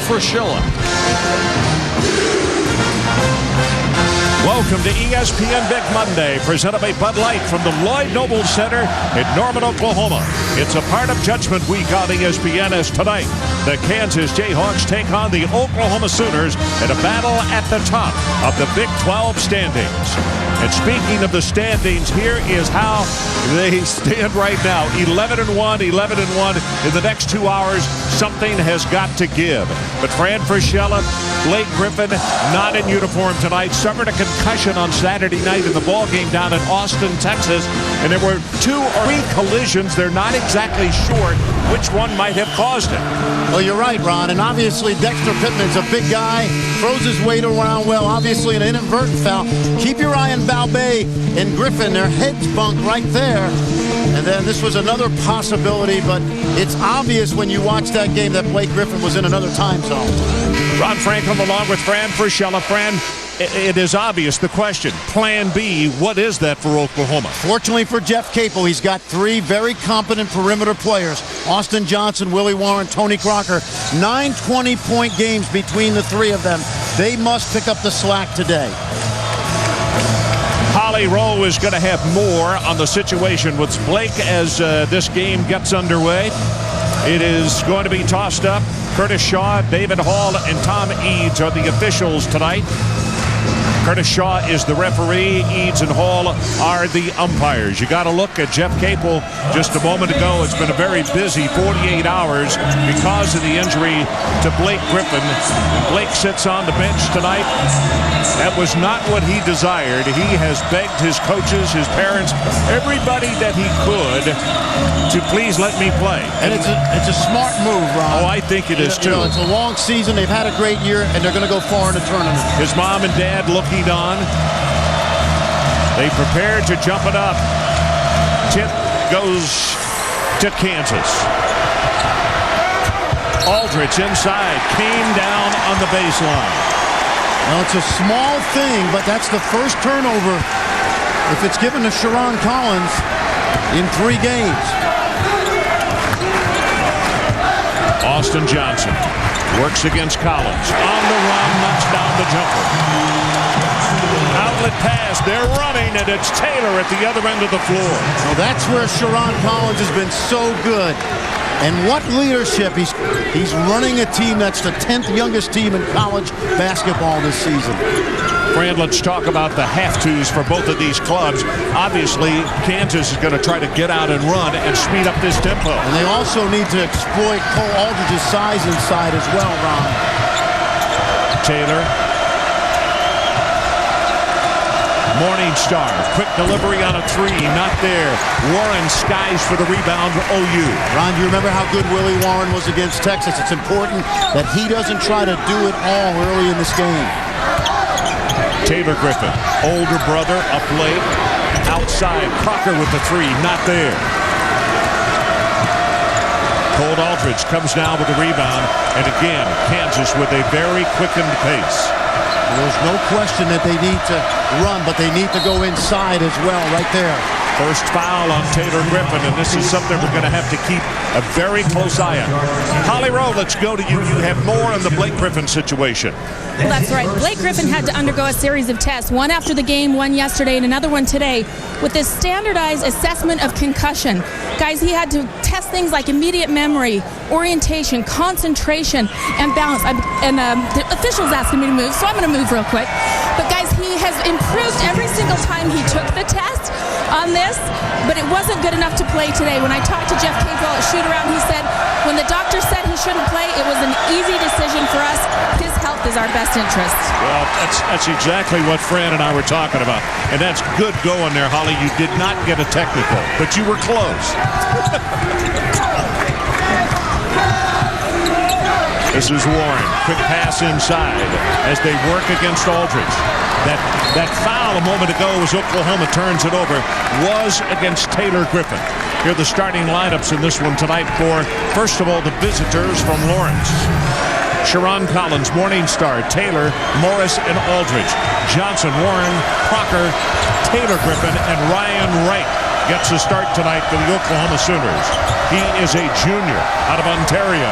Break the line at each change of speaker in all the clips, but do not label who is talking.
Fraschilla.
Welcome to ESPN Big Monday, presented by Bud Light from the Lloyd Noble Center in Norman, Oklahoma. It's a part of Judgment Week on ESPN as tonight the Kansas Jayhawks take on the Oklahoma Sooners in a battle at the top of the Big 12 standings. And speaking of the standings, here is how they stand right now. 11-1, 11-1. In the next 2 hours, something has got to give. But Fran Fraschilla, Blake Griffin, not in uniform tonight, suffered a concussion on Saturday night in the ball game down in Austin, Texas. And there were 2 or 3 collisions. They're not exactly sure which one might have caused it.
Well, you're right, Ron. And obviously, Dexter Pittman's a big guy, throws his weight around well. Obviously, an inadvertent foul. Keep your eye on Balbay and Griffin. Their heads bunked right there. And then this was another possibility, but it's obvious when you watch that game that Blake Griffin was in another time zone.
Ron Franklin along with Fran Fraschilla. Fran, it is obvious the question. Plan B, what is that for Oklahoma?
Fortunately for Jeff Capel, he's got 3 very competent perimeter players. Austin Johnson, Willie Warren, Tony Crocker. 9 20-point games between the 3 of them. They must pick up the slack today.
Holly Rowe is going to have more on the situation with Blake as this game gets underway. It is going to be tossed up. Curtis Shaw, David Hall, and Tom Eads are the officials tonight. Curtis Shaw is the referee. Eads and Hall are the umpires. You got to look at Jeff Capel just a moment ago. It's been a very busy 48 hours because of the injury to Blake Griffin. Blake sits on the bench tonight. That was not what he desired. He has begged his coaches, his parents, everybody that he could to please let me play.
And it's a smart move, Ron.
Oh, I think it is too.
It's a long season. They've had a great year, and they're going to go far in the tournament.
His mom and dad looking on. They prepared to jump it up. Tip goes to Kansas. Aldridge inside, came down on the baseline.
Well, it's a small thing, but that's the first turnover, if it's given to Sharon Collins, in 3 games.
Austin Johnson works against Collins. On the run, knocks down the jumper. Outlet pass, they're running, and it's Taylor at the other end of the floor.
Well, that's where Sharon Collins has been so good. And what leadership. He's running a team that's the 10th youngest team in college basketball this season.
Fran, let's talk about the have-tos for both of these clubs. Obviously, Kansas is going to try to get out and run and speed up this tempo. And
they also need to exploit Cole Aldridge's size inside as well, Ron.
Taylor. Morningstar, quick delivery on a 3, not there. Warren skies for the rebound, OU.
Ron, do you remember how good Willie Warren was against Texas? It's important that he doesn't try to do it all early in this game.
Taylor Griffin, older brother, up late. Outside, Crocker with the 3, not there. Cole Aldridge comes down with the rebound. And again, Kansas with a very quickened pace.
There's no question that they need to run, but they need to go inside as well right there.
First foul on Taylor Griffin, and this is something we're going to have to keep a very close eye on. Holly Rowe, let's go to you. You have more on the Blake Griffin situation.
Well, that's right. Blake Griffin had to undergo a series of tests, one after the game, one yesterday, and another one today, with this standardized assessment of concussion. Guys, he had to test things like immediate memory, orientation, concentration, and balance. The official's asking me to move, so I'm going to move real quick. But guys, he has improved every single time he took the test on this, but it wasn't good enough to play today. When I talked to Jeff Capel at shoot-around, he said when the doctor said he shouldn't play, it was an easy decision for us. His health is our best interest.
Well, that's exactly what Fran and I were talking about. And that's good going there, Holly. You did not get a technical, but you were close. This is Warren. Quick pass inside as they work against Aldridge. That foul a moment ago as Oklahoma turns it over was against Taylor Griffin. Here are the starting lineups in this one tonight for, first of all, the visitors from Lawrence. Sharon Collins, Morningstar, Taylor, Morris, and Aldridge. Johnson, Warren, Crocker, Taylor Griffin, and Ryan Wright gets the start tonight for the Oklahoma Sooners. He is a junior out of Ontario.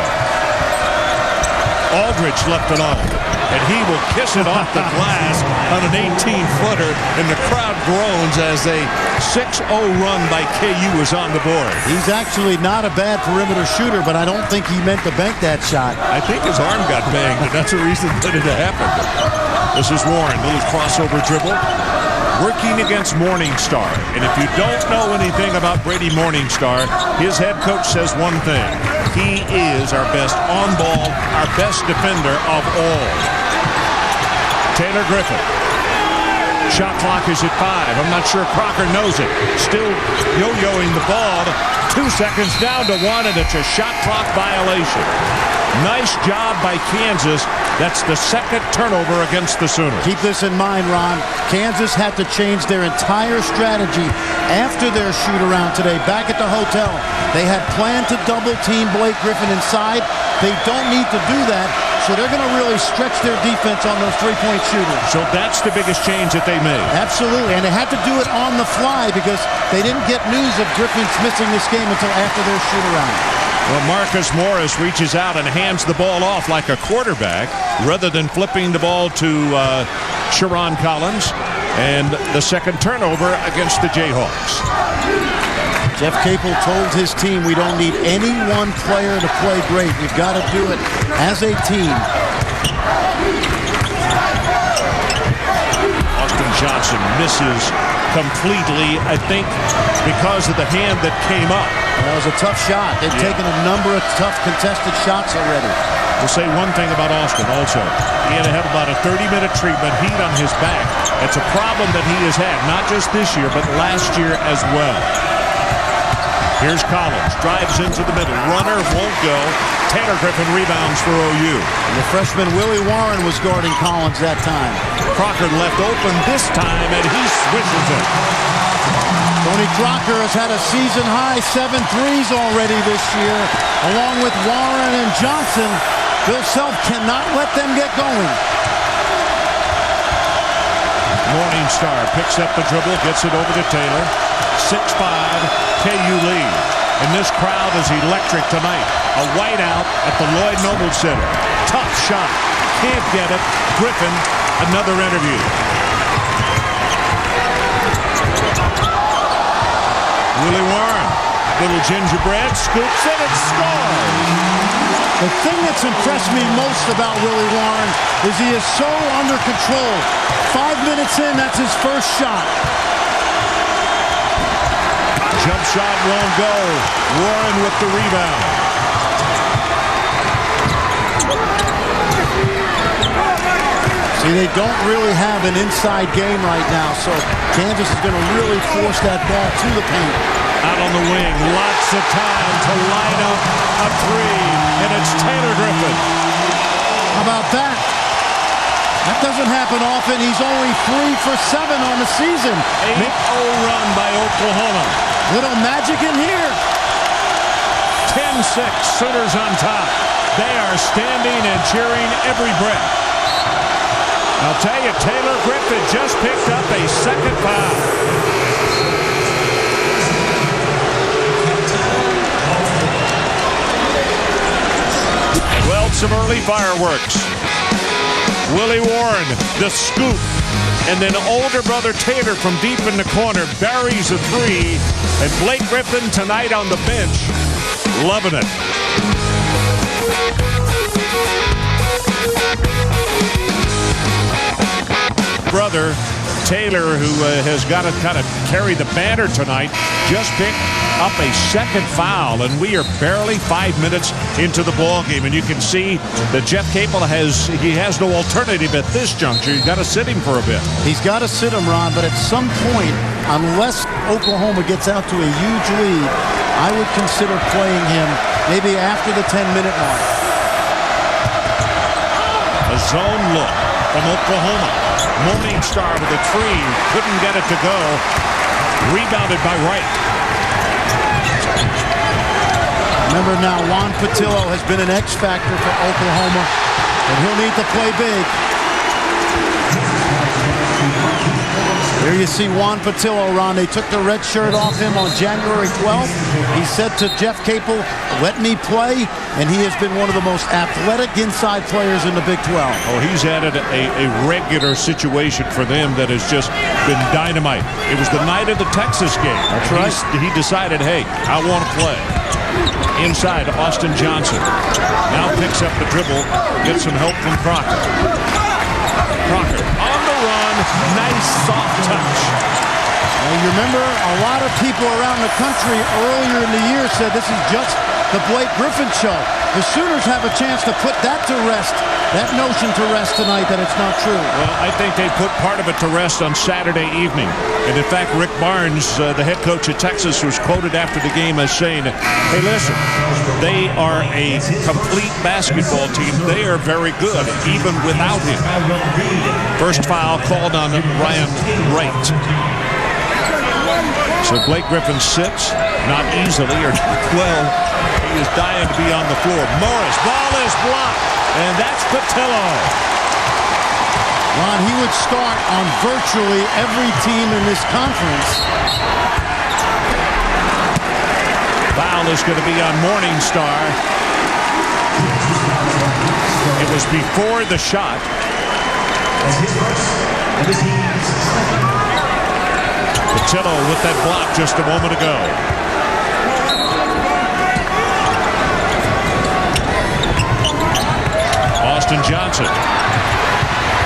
Aldridge left it on, and he will kiss it off the glass on an 18-footer, and the crowd groans as a 6-0 run by KU is on the board.
He's actually not a bad perimeter shooter, but I don't think he meant to bank that shot.
I think his arm got banged, and that's the reason that it happened. This is Warren, little crossover dribble. Working against Morningstar. And if you don't know anything about Brady Morningstar, his head coach says one thing. He is our best on ball, our best defender of all. Taylor Griffin. Shot clock is at 5. I'm not sure Crocker knows it. Still yo-yoing the ball. 2 seconds down to 1, and it's a shot clock violation. Nice job by Kansas. That's the second turnover against the Sooners.
Keep this in mind, Ron. Kansas had to change their entire strategy after their shoot-around today. Back at the hotel, they had planned to double-team Blake Griffin inside. They don't need to do that, so they're going to really stretch their defense on those three-point shooters.
So that's the biggest change that they made.
Absolutely, and they had to do it on the fly because they didn't get news of Griffin's missing this game until after their shoot-around.
Well, Marcus Morris reaches out and hands the ball off like a quarterback rather than flipping the ball to Sharon Collins. And the second turnover against the Jayhawks.
Jeff Capel told his team, we don't need any one player to play great. We've got to do it as a team.
Austin Johnson misses completely, I think, because of the hand that came up.
That was a tough shot. They've taken a number of tough contested shots already.
We'll say one thing about Austin also. He had to have about a 30-minute treatment, heat on his back. It's a problem that he has had, not just this year, but last year as well. Here's Collins, drives into the middle. Runner won't go. Taylor Griffin rebounds for OU.
And the freshman Willie Warren was guarding Collins that time.
Crocker left open this time, and he swishes it.
Tony Crocker has had a season-high 7 threes already this year, along with Warren and Johnson. Bill Self cannot let them get going.
Morningstar picks up the dribble, gets it over to Taylor. 6-5, KU lead. And this crowd is electric tonight. A whiteout at the Lloyd Noble Center. Tough shot. Can't get it. Griffin, another interview. Willie Warren, little gingerbread, scoops it and scores.
The thing that's impressed me most about Willie Warren is he is so under control. 5 minutes in, that's his first shot.
Jump shot won't go. Warren with the rebound.
See, they don't really have an inside game right now, so Kansas is going to really force that ball to the paint.
Out on the wing, lots of time to line up a three, and it's Taylor Griffin.
How about that? That doesn't happen often. He's only 3 for 7 on the season.
8-0 run by Oklahoma.
Little magic in here.
10-6, Sooners on top. They are standing and cheering every breath. I'll tell you, Taylor Griffin just picked up a second foul. Well, some early fireworks. Willie Warren, the scoop. And then older brother Taylor from deep in the corner buries a three. And Blake Griffin tonight on the bench, loving it. Brother Taylor, who has got to kind of carry the banner tonight, just picked up a second foul, and we are barely 5 minutes into the ball game. And you can see that Jeff Capel has no alternative at this juncture. You've got to sit him for a bit.
He's got to sit him, Ron, but at some point, unless Oklahoma gets out to a huge lead, I would consider playing him maybe after the 10-minute mark.
A zone look from Oklahoma. Morningstar with a three. Couldn't get it to go. Rebounded by Wright.
Remember now, Juan Patillo has been an X factor for Oklahoma, and he'll need to play big. Here you see Juan Patillo, Ron. They took the red shirt off him on January 12th. He said to Jeff Capel, let me play, and he has been one of the most athletic inside players in the Big 12.
Oh, he's added a regular situation for them that has just been dynamite. It was the night of the Texas game.
That's right.
He decided, hey, I want to play. Inside, Austin Johnson. Now picks up the dribble, gets some help from Crocker. Crocker on the run. Nice soft touch.
Well, you remember a lot of people around the country earlier in the year said this is just the Blake Griffin show. The Sooners have a chance to put that to rest, that notion to rest tonight that it's not true.
Well, I think they put part of it to rest on Saturday evening. And in fact, Rick Barnes, the head coach of Texas, was quoted after the game as saying, hey, listen, they are a complete basketball team. They are very good, even without him. First foul called on Ryan Wright. So Blake Griffin sits, not easily, or well, he is dying to be on the floor. Morris, ball is blocked, and that's Patillo.
Ron, he would start on virtually every team in this conference.
Foul is going to be on Morningstar. It was before the shot. Patillo with that block just a moment ago. Austin Johnson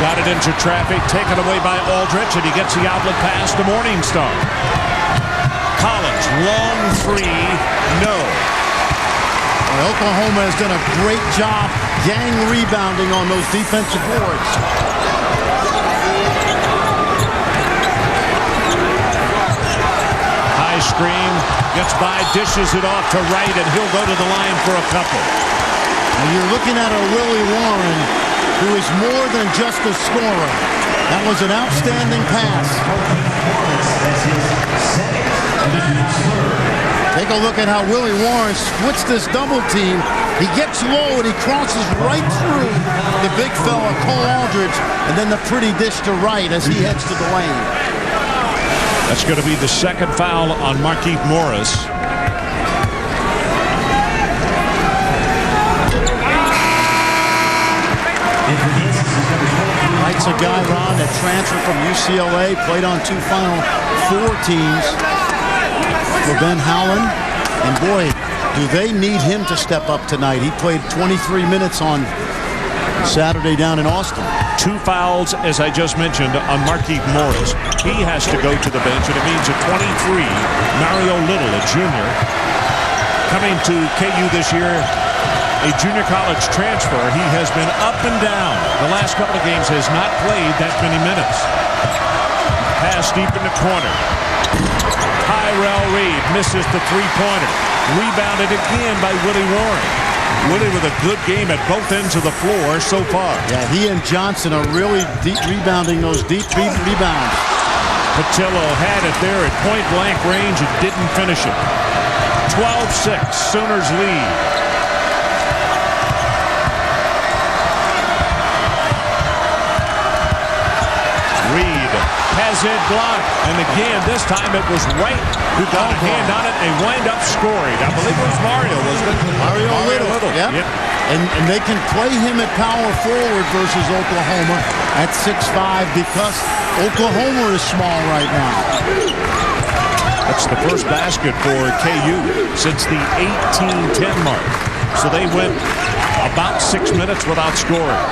got it into traffic, taken away by Aldridge, and he gets the outlet pass to Morningstar. Collins, long three, no.
Well, Oklahoma has done a great job gang rebounding on those defensive boards.
High screen, gets by, dishes it off to Wright, and he'll go to the line for a couple.
Now you're looking at a Willie Warren who is more than just a scorer. That was an outstanding pass. Take a look at how Willie Warren splits this double team. He gets low and he crosses right through the big fella, Cole Aldridge, and then the pretty dish to Wright as he heads to the lane.
That's going to be the second foul on Markieff Morris.
Wright's a guy, Ron, that transferred from UCLA, played on two Final Four teams for Ben Howland. And boy, do they need him to step up tonight. He played 23 minutes on Saturday down in Austin.
Two fouls, as I just mentioned, on Markieff Morris. He has to go to the bench, and it means a 23, Mario Little, a junior, coming to KU this year, a junior college transfer. He has been up and down. The last couple of games has not played that many minutes. Pass deep in the corner. Tyrell Reed misses the three-pointer. Rebounded again by Willie Warren. Willie with a good game at both ends of the floor so far.
Yeah, he and Johnson are really deep rebounding those deep rebounds.
Patillo had it there at point-blank range and didn't finish it. 12-6, Sooners lead. Reed has it blocked, and again, this time it was Wright who got a hand on it and wind up scoring. I believe it was Mario, wasn't it?
Mario Little. Yep. And they can play him at power forward versus Oklahoma at 6'5" because Oklahoma is small right now.
That's the first basket for KU since the 18-10 mark. So they went about 6 minutes without scoring.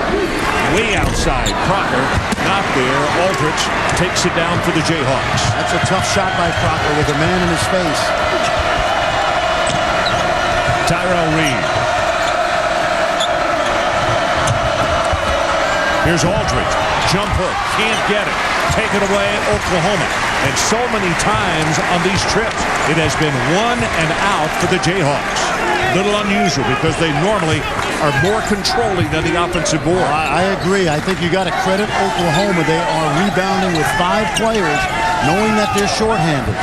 Way outside, Crocker not there. Aldridge takes it down for the Jayhawks.
That's a tough shot by Crocker with a man in his face.
Tyrell Reed. Here's Aldridge. Jump hook. Can't get it. Take it away, Oklahoma. And so many times on these trips, it has been 1 and out for the Jayhawks. Little unusual because they normally are more controlling than the offensive board.
I agree. I think you got to credit Oklahoma. They are rebounding with 5 players, knowing that they're shorthanded.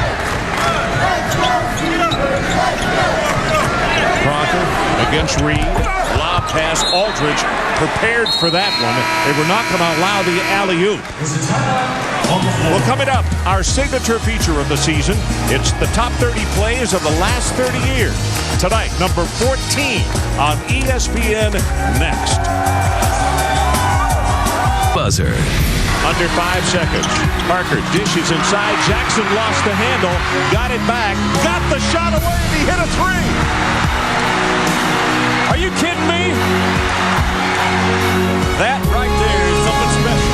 Crocker against Reed. Lob pass. Aldridge prepared for that one. They were not going to allow the alley-oop. Well, coming up, our signature feature of the season. It's the top 30 plays of the last 30 years. Tonight, number 14 on ESPN next.
Buzzer.
Under 5 seconds. Parker dishes inside. Jackson lost the handle. Got it back. Got the shot away. And he hit a 3. Are you kidding me? That right there is something special.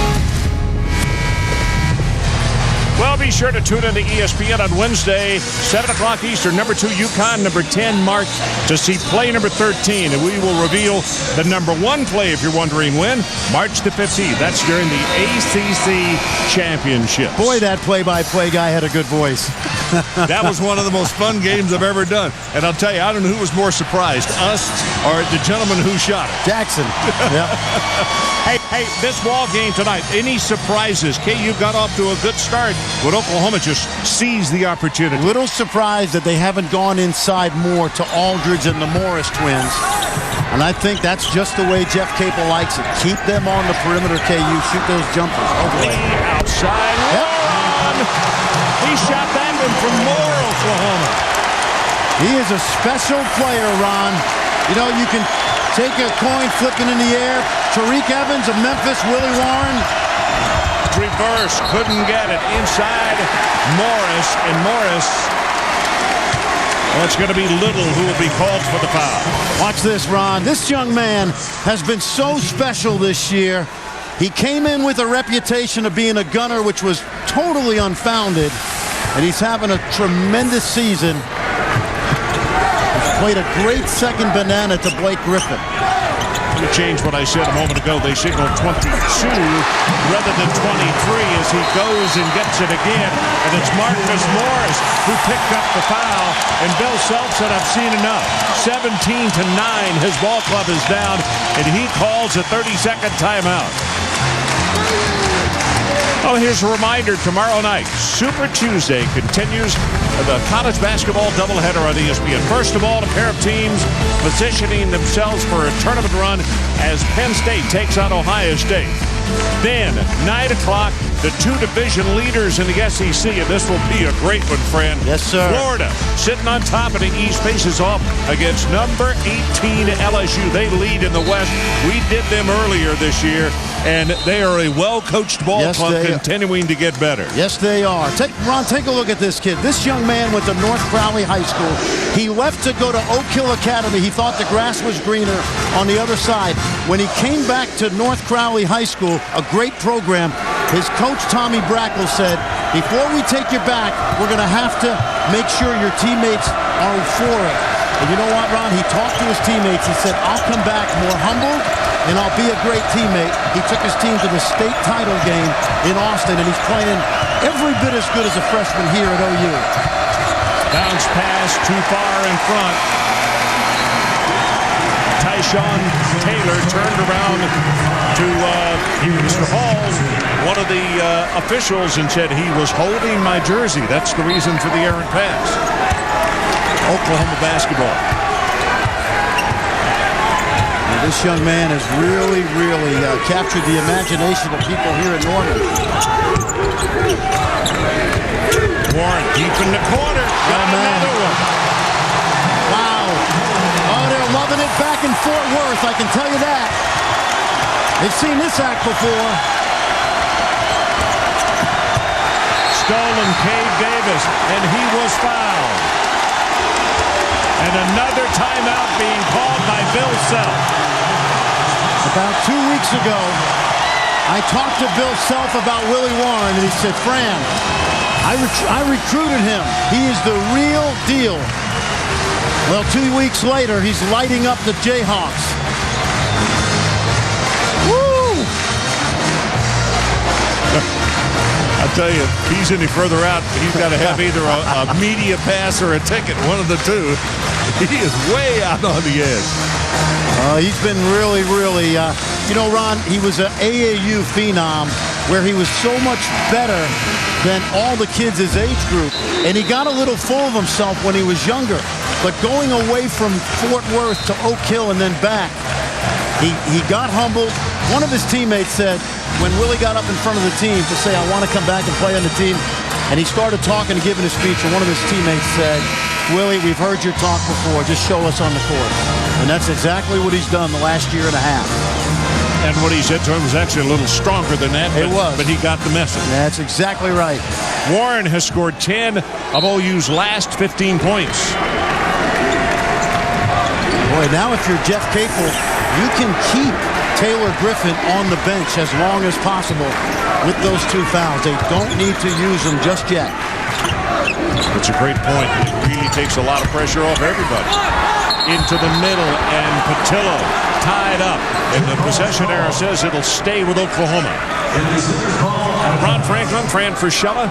Well, be sure to tune in to ESPN on Wednesday, 7 o'clock Eastern. Number 2, UConn. Number 10, Mark, to see play number 13. And we will reveal the number 1 play, if you're wondering when, March the 15th. That's during the ACC Championship.
Boy, that play-by-play guy had a good voice.
That was one of the most fun games I've ever done. And I'll tell you, I don't know who was more surprised, us or the gentleman who shot it.
Jackson. Yeah.
Hey, this ball game tonight, any surprises? KU got off to a good start, but Oklahoma just seized the opportunity.
Little surprised that they haven't gone inside more to Aldridge and the Morris twins. And I think that's just the way Jeff Capel likes it. Keep them on the perimeter, KU. Shoot those jumpers.
Lee outside.
Yep.
He shot that one from more Oklahoma.
He is a special player, Ron. You know, you can take a coin flipping in the air. Tariq Evans of Memphis, Willie Warren.
Reverse, couldn't get it. Inside Morris, and Morris. Well, it's going to be Little who will be called for the foul.
Watch this, Ron. This young man has been so special this year. He came in with a reputation of being a gunner, which was totally unfounded. And he's having a tremendous season. He's played a great second banana to Blake Griffin.
Let me change what I said a moment ago. They signaled 22 rather than 23 as he goes and gets it again. And it's Marcus Morris who picked up the foul. And Bill Self said, I've seen enough. 17-9. His ball club is down, and he calls a 30-second timeout. Oh, here's a reminder, tomorrow night, Super Tuesday continues the college basketball doubleheader on ESPN. First of all, a pair of teams positioning themselves for a tournament run as Penn State takes on Ohio State. Then, 9 o'clock, the 2 division leaders in the SEC, and this will be a great one, friend.
Yes, sir.
Florida, sitting on top of the East, faces off against number 18 LSU. They lead in the West. We did them earlier this year, and they are a well-coached ball club continuing to get better.
Yes, they are. Ron, take a look at this kid. This young man went to North Crowley High School. He left to go to Oak Hill Academy. He thought the grass was greener on the other side. When he came back to North Crowley High School, a great program, his coach, Tommy Brackle, said, before we take you back, we're going to have to make sure your teammates are for it. And you know what, Ron? He talked to his teammates. He said, I'll come back more humbled, and I'll be a great teammate. He took his team to the state title game in Austin, and he's playing every bit as good as a freshman here at OU.
Bounce pass too far in front. Tyshawn Taylor turned around to Mr. Hall, one of the officials, and said he was holding my jersey. That's the reason for the errant pass. Oklahoma basketball.
Now, this young man has really captured the imagination of people here in Norman.
Warren deep in the corner. Got another one.
Wow. Oh, they're loving it back in Fort Worth, I can tell you that. They've seen this act before.
Stolen Cade Davis, and he was fouled. And another timeout being called by Bill Self.
About 2 weeks ago, I talked to Bill Self about Willie Warren, and he said, Fran, I recruited him. He is the real deal. Well, 2 weeks later, he's lighting up the Jayhawks. Woo!
I'll tell you, if he's any further out, he's got to have either a media pass or a ticket, one of the two. He is way out on the edge.
He's been really, you know, Ron, he was an AAU phenom where he was so much better than all the kids his age group. And he got a little full of himself when he was younger. But going away from Fort Worth to Oak Hill and then back, he got humbled. One of his teammates said, when Willie got up in front of the team to say, I want to come back and play on the team, and he started talking and giving a speech, and one of his teammates said, Willie, we've heard your talk before. Just show us on the court. And that's exactly what he's done the last year and a half.
And what he said to him was actually a little stronger than that.
It was.
But he got the message.
That's exactly right.
Warren has scored 10 of OU's last 15 points.
Boy, now if you're Jeff Capel, you can keep Taylor Griffin on the bench as long as possible with those 2 fouls. They don't need to use them just yet.
That's a great point. It really takes a lot of pressure off everybody. Into the middle, and Patillo tied up. And the possession arrow says it'll stay with Oklahoma. Ron Franklin, Fran Fraschilla,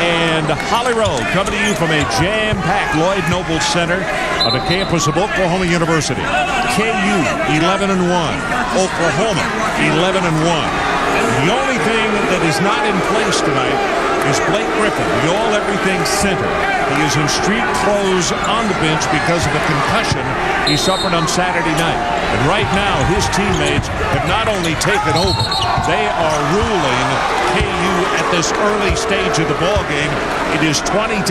and Holly Rowe coming to you from a jam-packed Lloyd Noble Center on the campus of Oklahoma University. KU 11-1, Oklahoma 11-1. The only thing that is not in place tonight is Blake Griffin, the all-everything center. He is in street clothes on the bench because of a concussion he suffered on Saturday night. And right now, his teammates have not only taken over, they are ruling KU at this early stage of the ballgame. It is 20-8.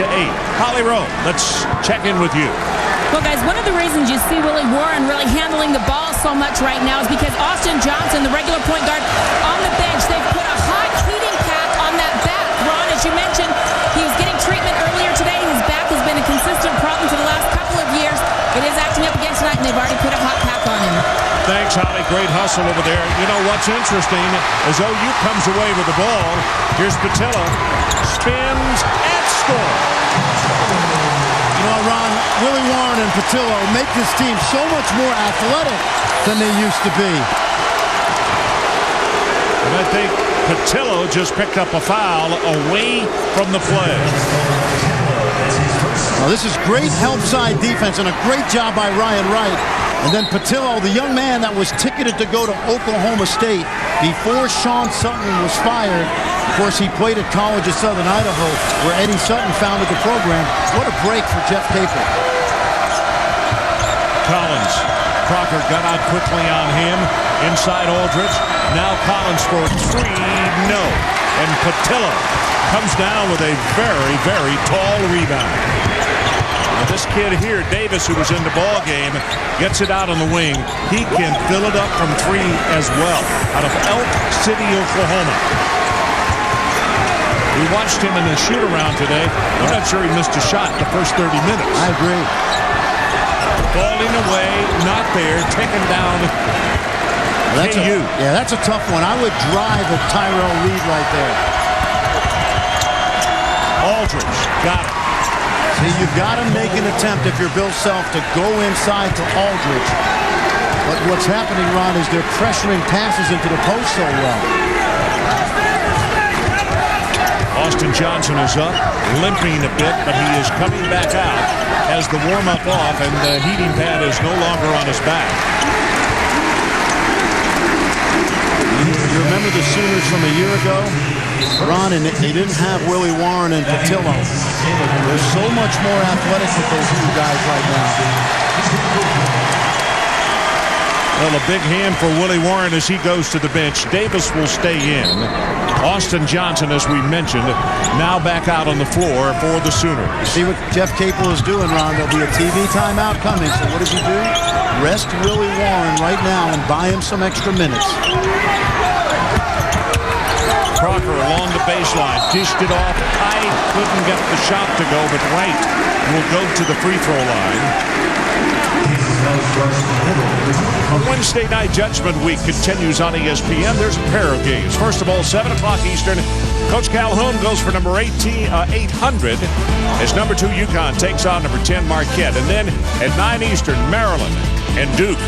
Holly Rowe, let's check in with you.
Well, guys, one of the reasons you see Willie Warren really handling the ball so much right now is because Austin Johnson, the regular point guard, on the bench, they've put a hot heating pad on that back. Ron, as you mentioned, he was getting treatment earlier today. His back has been a consistent problem for the last couple of years. It is acting up again tonight, and they've already put a hot pack on him.
Thanks, Holly. Great hustle over there. You know what's interesting? As OU comes away with the ball, here's Patillo, spins and scores.
You know, Ron, Willie Warren and Patillo make this team so much more athletic than they used to be.
And I think Patillo just picked up a foul away from the play.
Well, this is great help side defense and a great job by Ryan Wright. And then Patillo, the young man that was ticketed to go to Oklahoma State before Sean Sutton was fired. Of course, he played at college at Southern Idaho, where Eddie Sutton founded the program. What a break for Jeff Capel.
Collins. Crocker got out quickly on him. Inside Aldridge. Now Collins for 3. No. And Patillo comes down with a very, very tall rebound. Now this kid here, Davis, who was in the ball game, gets it out on the wing. He can fill it up from 3 as well, out of Elk City, Oklahoma. We watched him in the shoot-around today. I'm not sure he missed a shot the first 30 minutes.
I agree.
Falling away, not there, taken down. KU.
Yeah, that's a tough one. I would drive a Tyrell Reed right there.
Aldridge got it.
See, you've got to make an attempt if you're Bill Self to go inside to Aldridge. But what's happening, Ron, is they're pressuring passes into the post so well.
Austin Johnson is up, limping a bit, but he is coming back out as the warm-up off, and the heating pad is no longer on his back. You remember the Sooners from a year ago? Ron, and they didn't have Willie Warren and Patillo. They're so much more athletic with those two guys right now. Well, a big hand for Willie Warren as he goes to the bench. Davis will stay in. Austin Johnson, as we mentioned, now back out on the floor for the Sooners. See what Jeff Capel is doing, Ron. There'll be a TV timeout coming. So what does he do? Rest Willie Warren right now and buy him some extra minutes. Crocker along the baseline, dished it off. I couldn't get the shot to go, but Wright will go to the free throw line. Wednesday night Judgment Week continues on ESPN. There's a pair of games. First of all, 7 o'clock Eastern. Coach Calhoun goes for number 800 as number 2 UConn takes on number 10 Marquette. And then at 9 Eastern, Maryland and Duke.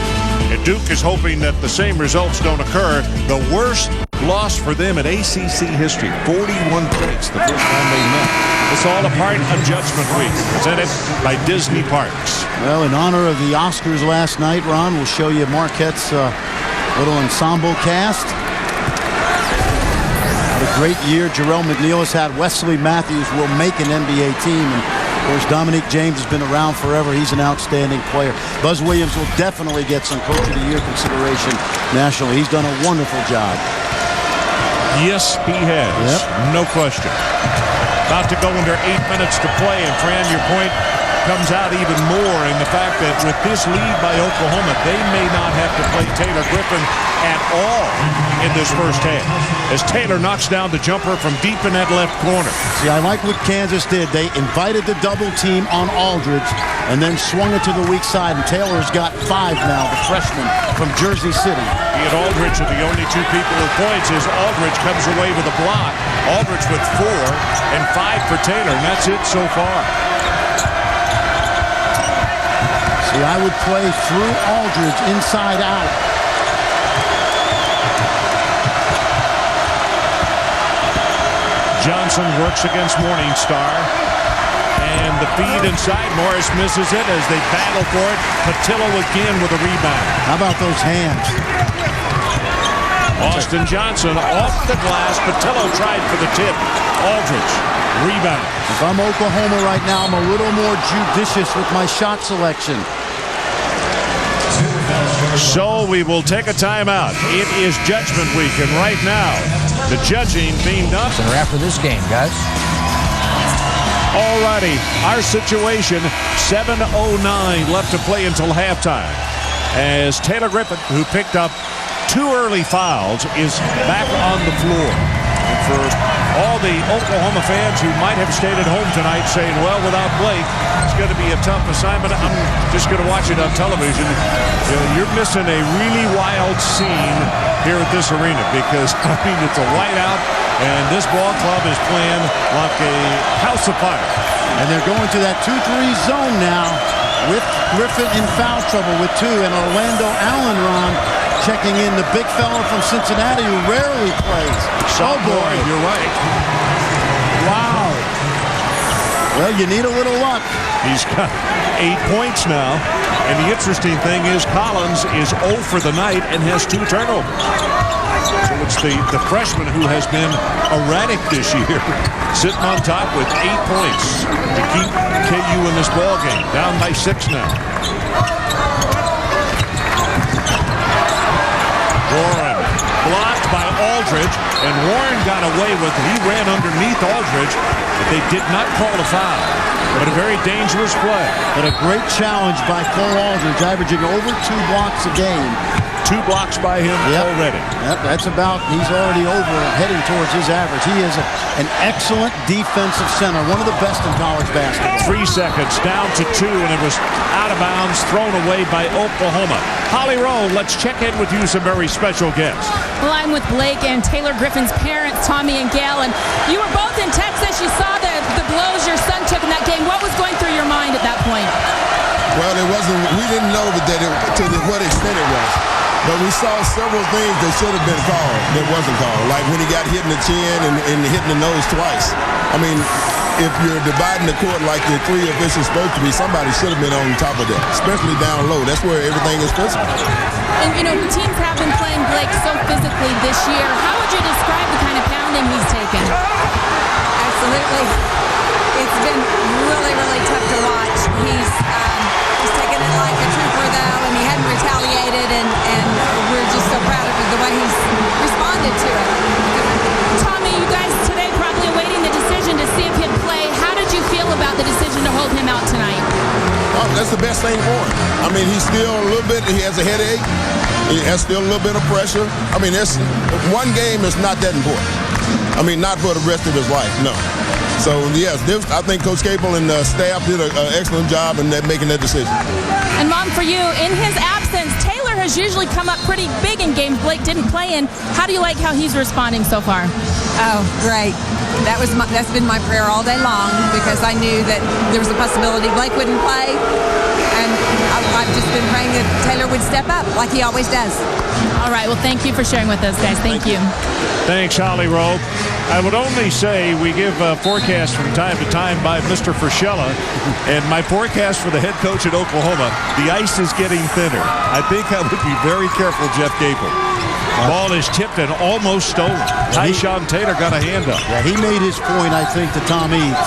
And Duke is hoping that the same results don't occur. The worst loss for them in ACC history. 41 points the first time they met. It's all a part of Judgment Week, presented by Disney Parks. Well, in honor of the Oscars last night, Ron, we'll show you Marquette's little ensemble cast. What a great year Jerrell McNeil has had. Wesley Matthews will make an NBA team. And
Of course, Dominique James has been around forever. He's an outstanding player. Buzz Williams will definitely get some Coach of the Year consideration nationally. He's done a wonderful job.
Yes, he has. Yep. No question. About to go under 8 minutes to play, and Fran, your point comes out even more in the fact that with this lead by Oklahoma, they may not have to play Taylor Griffin at all in this first half, as Taylor knocks down the jumper from deep in that left corner.
See, I like what Kansas did. They invited the double team on Aldridge and then swung it to the weak side, and Taylor's got 5 now, the freshman from Jersey City.
He and Aldridge are the only 2 people with points, as Aldridge comes away with a block. Aldridge with 4 and 5 for Taylor, and that's it so far.
See, I would play through Aldridge inside out.
Johnson works against Morningstar. And the feed inside. Morris misses it as they battle for it. Patillo again with a rebound.
How about those hands?
Austin Johnson off the glass. Patillo tried for the tip. Aldridge, rebound.
If I'm Oklahoma right now, I'm a little more judicious with my shot selection.
So we will take a timeout. It is Judgment Week, and right now, the judging being done.
After this game, guys.
Alrighty, our situation, 7:09 left to play until halftime. As Taylor Griffin, who picked up 2 early fouls, is back on the floor. And for all the Oklahoma fans who might have stayed at home tonight saying, well, without Blake, it's going to be a tough assignment. I'm just going to watch it on television. You're missing a really wild scene here at this arena because, I mean, it's a whiteout, and this ball club is playing like a house of fire.
And they're going to that 2-3 zone now with Griffin in foul trouble with 2, and Orlando Allen, Ron, checking in, the big fella from Cincinnati who rarely plays.
Oh, boy, you're right.
Wow. Well, you need a little luck.
He's got 8 points now. And the interesting thing is Collins is 0 for the night and has 2 turnovers. So it's the freshman who has been erratic this year, sitting on top with 8 points to keep KU in this ball game. Down by 6 now. Warren blocked by Aldridge, and Warren got away with it. He ran underneath Aldridge, but they did not call a foul. But a very dangerous play.
But a great challenge by Cole Aldridge, averaging over 2 blocks a game.
2 blocks by him already.
Yep, that's about, he's already over, heading towards his average. He is an excellent defensive center, one of the best in college basketball.
3 seconds, down to 2, and it was out of bounds, thrown away by Oklahoma. Holly Rowe, let's check in with you, some very special guests.
Well, I'm with Blake and Taylor Griffin's parents, Tommy and Gail, and you were both in Texas. You saw the blows your son took in that game. What was going through your mind at that point?
Well, we didn't know to what extent it was. But we saw several things that should have been called that wasn't called. Like when he got hit in the chin and hit in the nose twice. I mean, if you're dividing the court like the 3 officials supposed to be, somebody should have been on top of that, especially down low. That's where everything is physical.
And, teams have been playing Blake so physically this year. How would you describe the kind of pounding he's taken?
Absolutely. It's been really, really tough to watch. He's taken it like a trooper, though, and he hadn't retaliated, and we're just so proud of the way he's responded to it.
Tommy, you guys today probably awaiting the decision to see if he'd play. How did you feel about the decision to hold him out tonight?
Oh, that's the best thing for him. I mean, he's still a little bit, he has a headache. He has still a little bit of pressure. I mean, one game is not that important. I mean, not for the rest of his life, no. So, yes, I think Coach Capel and the staff did an excellent job in making that decision.
And, Mom, for you, in his absence, Taylor has usually come up pretty big in games Blake didn't play in. How do you like how he's responding so far?
Oh, great. That's been my prayer all day long because I knew that there was a possibility Blake wouldn't play. And I've just been praying that Taylor would step up like he always does.
All right. Well, thank you for sharing with us, guys. Thank you.
Thanks, Holly Rowe. I would only say we give a forecast from time to time by Mr. Frischella, and my forecast for the head coach at Oklahoma, the ice is getting thinner. I think I would be very careful, Jeff Capel. Ball is tipped and almost stolen. Tyshawn Taylor got a hand up.
Yeah, he made his point, I think, to Tom Eads.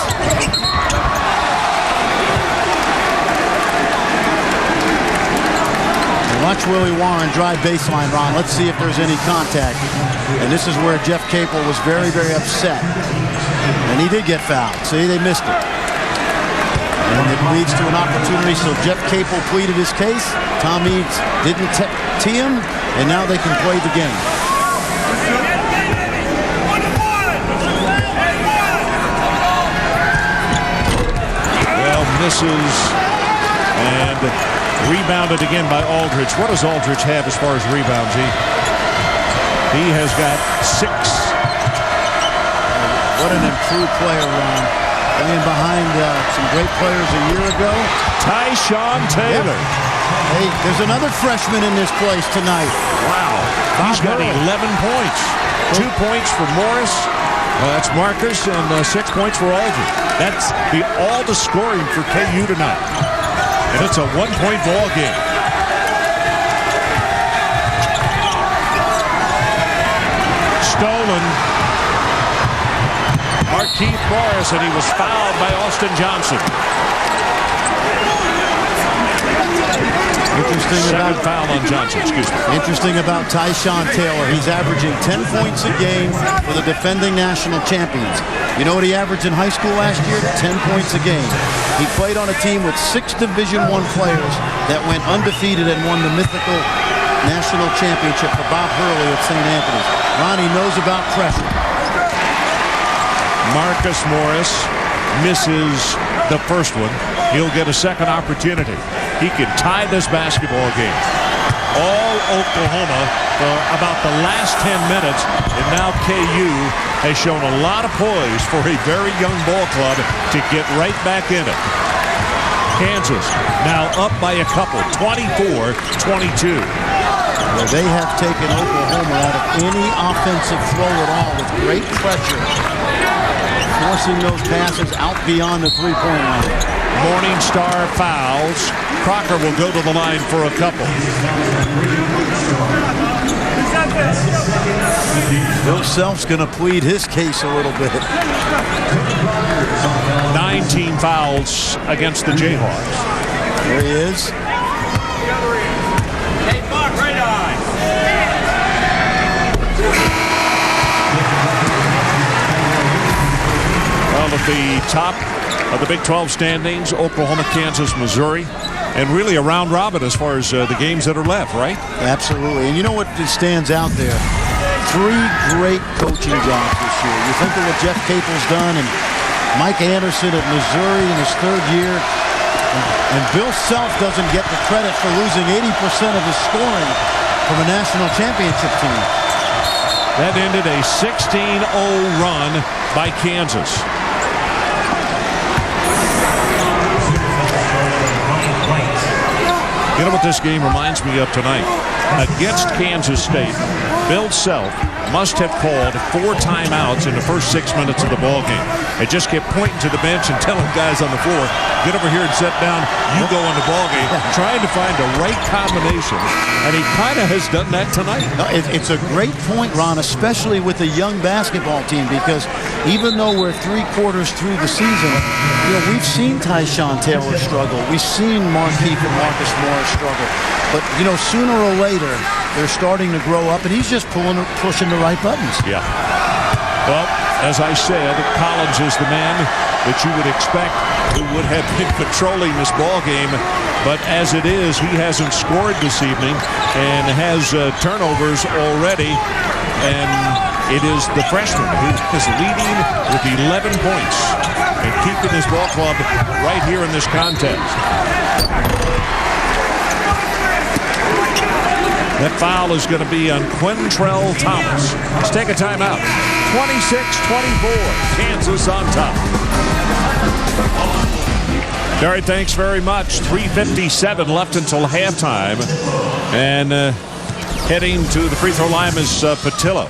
Watch Willie Warren drive baseline, Ron. Let's see if there's any contact. And this is where Jeff Capel was very, very upset. And he did get fouled. See, they missed it. And it leads to an opportunity. So Jeff Capel pleaded his case. Tom Eads didn't tee him. And now they can play the game.
Well, misses. And rebounded again by Aldridge. What does Aldridge have as far as rebounds? He has got 6.
What an improved player, Ron. Playing behind some great players a year ago.
Tyshawn Taylor.
Yep. Hey, there's another freshman in this place tonight.
Wow. He's got 11 points. 2 points for Morris. That's Marcus, and 6 points for Aldridge. That's all the scoring for KU tonight. And it's a 1-point ball game. Stolen. Markeith Morris, and he was fouled by Austin Johnson. Second foul on Johnson, excuse me.
Interesting about Tyshawn Taylor. He's averaging 10 points a game for the defending national champions. You know what he averaged in high school last year? 10 points a game. He played on a team with 6 Division I players that went undefeated and won the mythical national championship for Bob Hurley at St. Anthony's. Ronnie knows about pressure.
Marcus Morris misses the first one. He'll get a second opportunity. He can tie this basketball game. All Oklahoma for about the last 10 minutes, and now KU has shown a lot of poise for a very young ball club to get right back in it. Kansas now up by a couple, 24-22.
Well, they have taken Oklahoma out of any offensive flow at all with great pressure, forcing those passes out beyond the three-point line.
Morningstar fouls. Crocker will go to the line for a couple.
Bill Self's going to plead his case a little bit.
19 fouls against the Jayhawks.
There he is.
Well, at the top of the Big 12 standings, Oklahoma, Kansas, Missouri, and really a round robin as far as the games that are left, right?
Absolutely. And you know what stands out there? 3 great coaching jobs this year. You think of what Jeff Capel's done and Mike Anderson at Missouri in his 3rd year. And Bill Self doesn't get the credit for losing 80% of his scoring from a national championship team.
That ended a 16-0 run by Kansas. You know what this game reminds me of tonight? Against Kansas State, Bill Self must have called 4 timeouts in the first 6 minutes of the ball game. They just kept pointing to the bench and telling guys on the floor, get over here and sit down, you go on the ball game, trying to find the right combination. And he kind of has done that tonight.
It's a great point, Ron, especially with a young basketball team, because even though we're 3/4 through the season, you know, we've seen Tyshawn Taylor struggle. We've seen Markeith and Marcus Morris struggle. But, you know, sooner or later, they're starting to grow up, and he's just pushing the right buttons.
Yeah. Well, as I said, Collins is the man that you would expect who would have been controlling this ball game. But as it is, he hasn't scored this evening and has turnovers already. And it is the freshman who is leading with 11 points and keeping his ball club right here in this contest. That foul is going to be on Quintrell Thomas. Let's take a timeout. 26-24, Kansas on top. All right, thanks very much. 3:57 left until halftime. And heading to the free throw line is Patillo.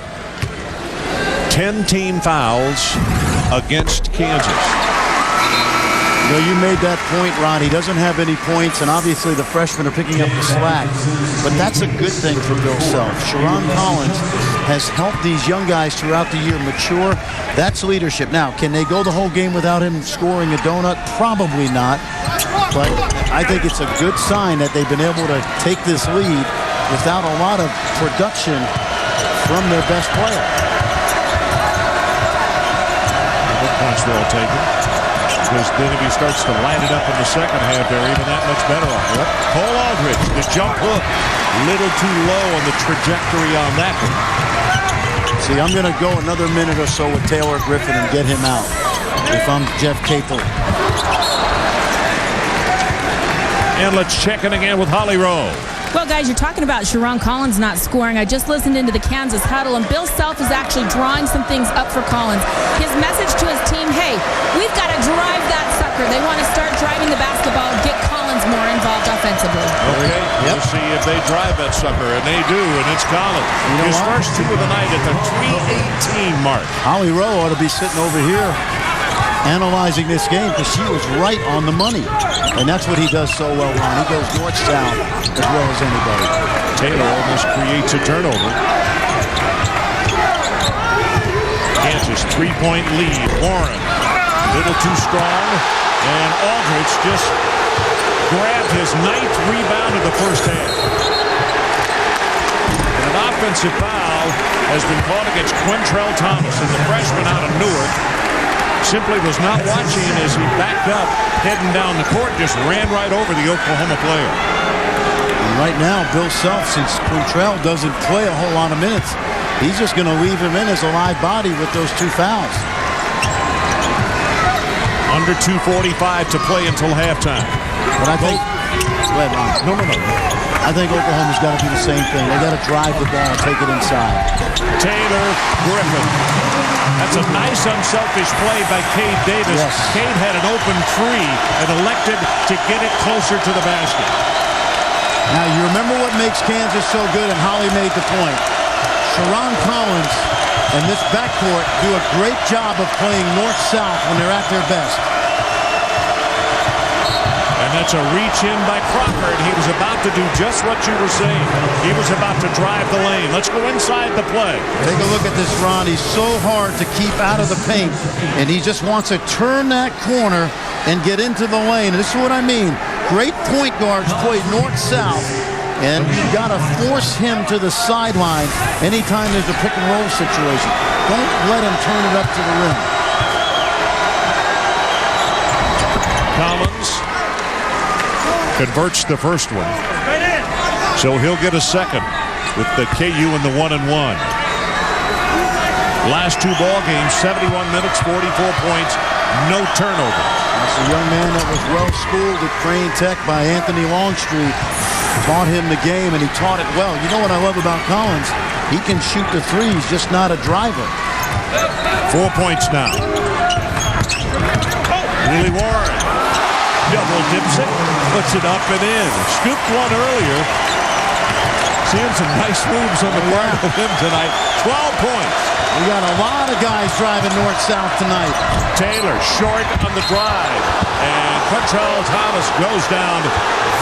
10 team fouls against Kansas.
You know, you made that point, Ron. He doesn't have any points, and obviously the freshmen are picking up the slack. But that's a good thing for Bill Self. Sharon Collins has helped these young guys throughout the year mature. That's leadership. Now, can they go the whole game without him scoring a donut? Probably not. But I think it's a good sign that they've been able to take this lead without a lot of production from their best player.
The points well taken. Because then if he starts to light it up in the second half, they're even that much better off. Yep. Cole Aldridge, the jump hook, little too low on the trajectory on that one.
See, I'm going to go another minute or so with Taylor Griffin and get him out if I'm Jeff Capel.
And let's check in again with Holly Rowe.
Well, guys, you're talking about Sharon Collins not scoring. I just listened into the Kansas huddle, and Bill Self is actually drawing some things up for Collins. His message to his team, hey, we've got to drive that sucker. They want to start driving the basketball, get Collins more involved offensively.
Okay, we'll see if they drive that sucker, and they do, and it's Collins. His first 2 of the night at the 3:18 mark.
Holly Rowe ought to be sitting over here analyzing this game because she was right on the money. And that's what he does so well, Ron. He goes north-south as well as anybody.
Taylor almost creates a turnover. Kansas 3-point lead. Warren, a little too strong. And Aldridge just grabbed his 9th rebound of the first half. And an offensive foul has been called against Quintrell Thomas, and the freshman out of Newark simply was not watching as he backed up, heading down the court, just ran right over the Oklahoma player.
And right now, Bill Self, since Quintrell doesn't play a whole lot of minutes, he's just going to leave him in as a live body with those 2 fouls.
Under 2:45 to play until halftime.
But I think... Go ahead, Ron.
No.
I think Oklahoma's got to do the same thing. They got to drive the ball and take it inside.
Taylor Griffin. That's a nice unselfish play by Cade Davis.
Yes.
Cade had an open 3 and elected to get it closer to the basket.
Now, you remember what makes Kansas so good, and Holly made the point. Sharon Collins and this backcourt do a great job of playing north-south when they're at their best.
And that's a reach in by Crawford. He was about to do just what you were saying. He was about to drive the lane. Let's go inside the play.
Take a look at this, Ron. He's so hard to keep out of the paint, and he just wants to turn that corner and get into the lane. And this is what I mean. Great point guards play north-south, and you've got to force him to the sideline anytime there's a pick-and-roll situation. Don't let him turn it up to the rim.
Collins converts the first one. So he'll get a second with the KU in the 1-1. Last 2 ball games, 71 minutes, 44 points, no turnover.
That's a young man that was well schooled at Crane Tech by Anthony Longstreet. Taught him the game, and he taught it well. You know what I love about Collins? He can shoot the threes, just not a driver.
4 points now. Willie Warren. Double dips it, puts it up and in. Scooped one earlier. Seeing some nice moves on the part of him tonight. 12 points.
We got a lot of guys driving north-south tonight.
Taylor short on the drive. And Quintrell Thomas goes down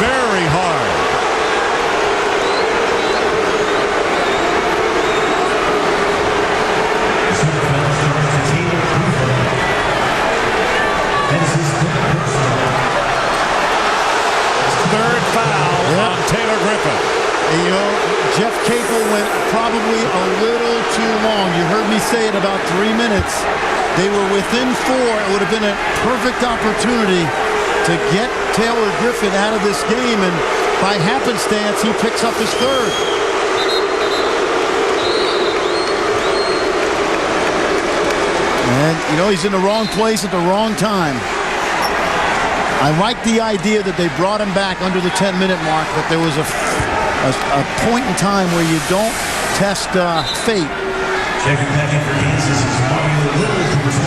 very hard. Third foul on Taylor Griffin.
And you know, Jeff Capel went probably a little too long. You heard me say it about 3 minutes. They were within 4. It would have been a perfect opportunity to get Taylor Griffin out of this game, and by happenstance, he picks up his 3rd. And, you know, he's in the wrong place at the wrong time. I like the idea that they brought him back under the 10-minute mark, but there was a point in time where you don't test fate.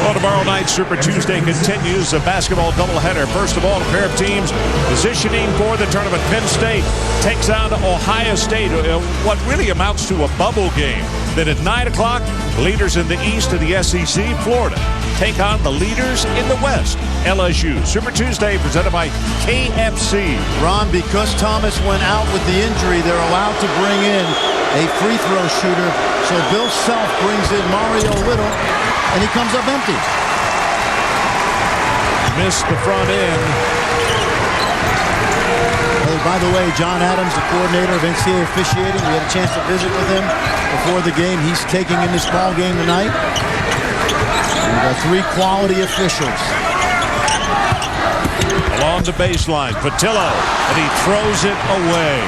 Well, tomorrow night, Super Tuesday continues. A basketball doubleheader. First of all, a pair of teams positioning for the tournament. Penn State takes on Ohio State, what really amounts to a bubble game. Then at 9 o'clock, leaders in the East of the SEC, Florida, take on the leaders in the West, LSU. Super Tuesday presented by KFC.
Ron, because Thomas went out with the injury, they're allowed to bring in a free throw shooter. So Bill Self brings in Mario Little, and he comes up empty.
Missed the front end.
Absolutely. By the way, John Adams, the coordinator of NCAA officiating, we had a chance to visit with him before the game. He's taking in this ball game tonight. We've got 3 quality officials.
Along the baseline, Patillo, and he throws it away.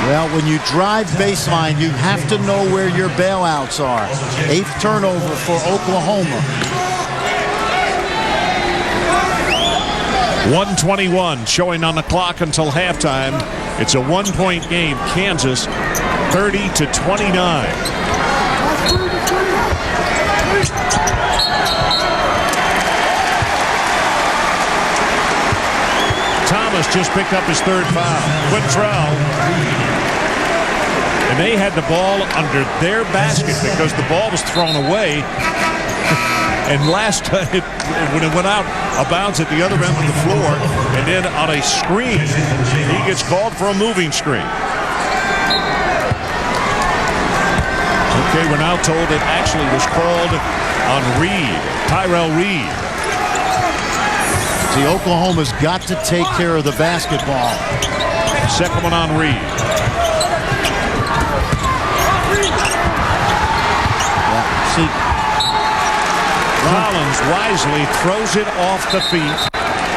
Well, when you drive baseline, you have to know where your bailouts are. 8th turnover for Oklahoma.
1:21 showing on the clock until halftime. It's a 1-point game. Kansas 30-29. Thomas just picked up his 3rd foul. Quintrell. And they had the ball under their basket because the ball was thrown away. And last time, when it went out of bounds at the other end of the floor, and then on a screen, he gets called for a moving screen. Okay, we're now told it actually was called on Reed, Tyrell Reed.
See, Oklahoma's got to take care of the basketball.
Second one on Reed.
Yeah, see.
Collins wisely throws it off the feet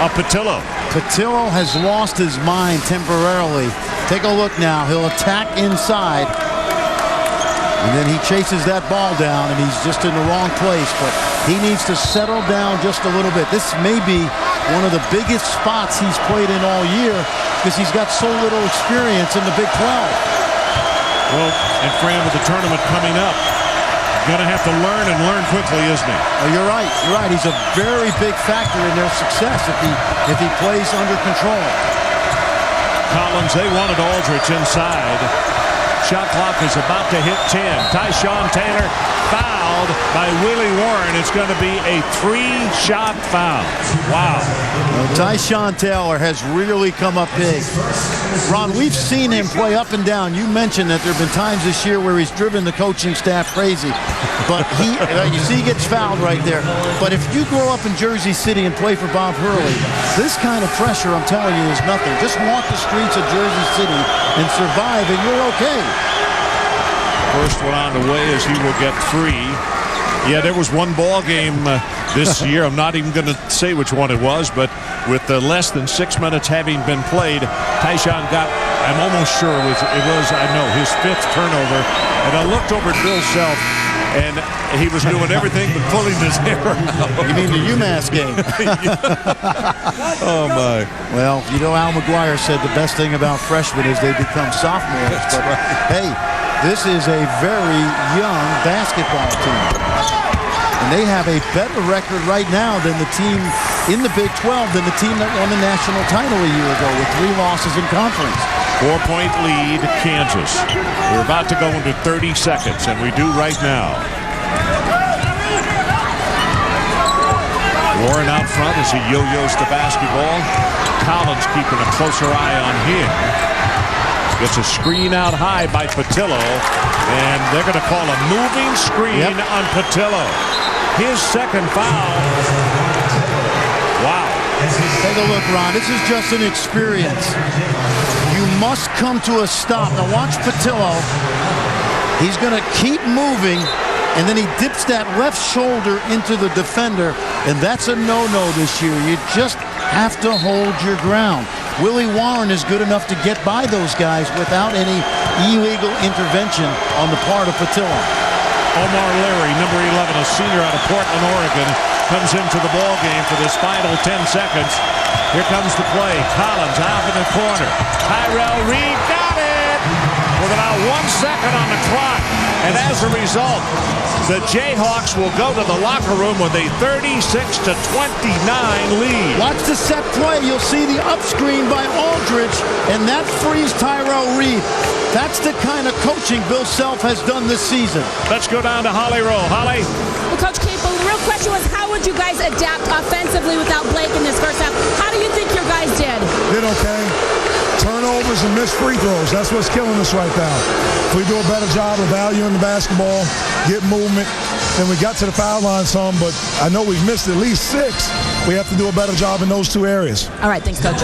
of Patillo.
Patillo has lost his mind temporarily. Take a look now. He'll attack inside. And then he chases that ball down, and he's just in the wrong place. But he needs to settle down just a little bit. This may be one of the biggest spots he's played in all year because he's got so little experience in the Big 12.
Well, and Fran, with the tournament coming up, going to have to learn and learn quickly, isn't he?
Oh, you're right. You're right. He's a very big factor in their success if he plays under control.
Collins, they wanted Aldridge inside. Shot clock is about to hit 10. Tyshawn Taylor fouled by Willie Warren. It's going to be a 3-shot foul. Wow.
Well, Tyshawn Taylor has really come up big. Ron, we've seen him play up and down. You mentioned that there have been times this year where he's driven the coaching staff crazy. But you see he gets fouled right there. But if you grow up in Jersey City and play for Bob Hurley, this kind of pressure, I'm telling you, is nothing. Just walk the streets of Jersey City and survive, and you're okay.
First one on the way as he will get 3. Yeah, there was one ball game this year. I'm not even going to say which one it was, but with less than 6 minutes having been played, Tyshawn got, I'm almost sure it was I know, his 5th turnover. And I looked over at Bill Self, and he was doing everything but pulling his hair out.
You mean the UMass game?
Oh, my.
Well, you know, Al McGuire said the best thing about freshmen is they become sophomores. But, hey, this is a very young basketball team. And they have a better record right now than the team in the Big 12 than the team that won the national title a year ago with 3 losses in conference.
4-point lead, Kansas. We're about to go into 30 seconds, and we do right now. Warren out front as he yo-yos the basketball. Collins keeping a closer eye on him. Gets a screen out high by Patillo, and they're going to call a moving screen on Patillo. His 2nd foul. Wow.
Take a look, Ron. This is just an experience. You must come to a stop. Now watch Patillo. He's going to keep moving, and then he dips that left shoulder into the defender, and that's a no-no this year. You just have to hold your ground. Willie Warren is good enough to get by those guys without any illegal intervention on the part of Patillo.
Omar Leary, number 11, a senior out of Portland, Oregon, comes into the ball game for this final 10 seconds. Here comes the play. Collins out in the corner. Tyrell Reed got it with about 1 second on the clock. And as a result, the Jayhawks will go to the locker room with a 36-29 lead.
Watch the set play. You'll see the up screen by Aldridge, and that frees Tyrell Reed. That's the kind of coaching Bill Self has done this season.
Let's go down to Holly Rowe. Holly?
Well, Coach Capel, the real question was, how would you guys adapt offensively without Blake in this first half? How do you think your guys did?
Did okay. Turnovers and missed free throws. That's what's killing us right now. If we do a better job of valuing the basketball, get movement, and we got to the foul line some, but I know we've missed at least 6. we have to do a better job in those two areas.
All right, thanks, Coach.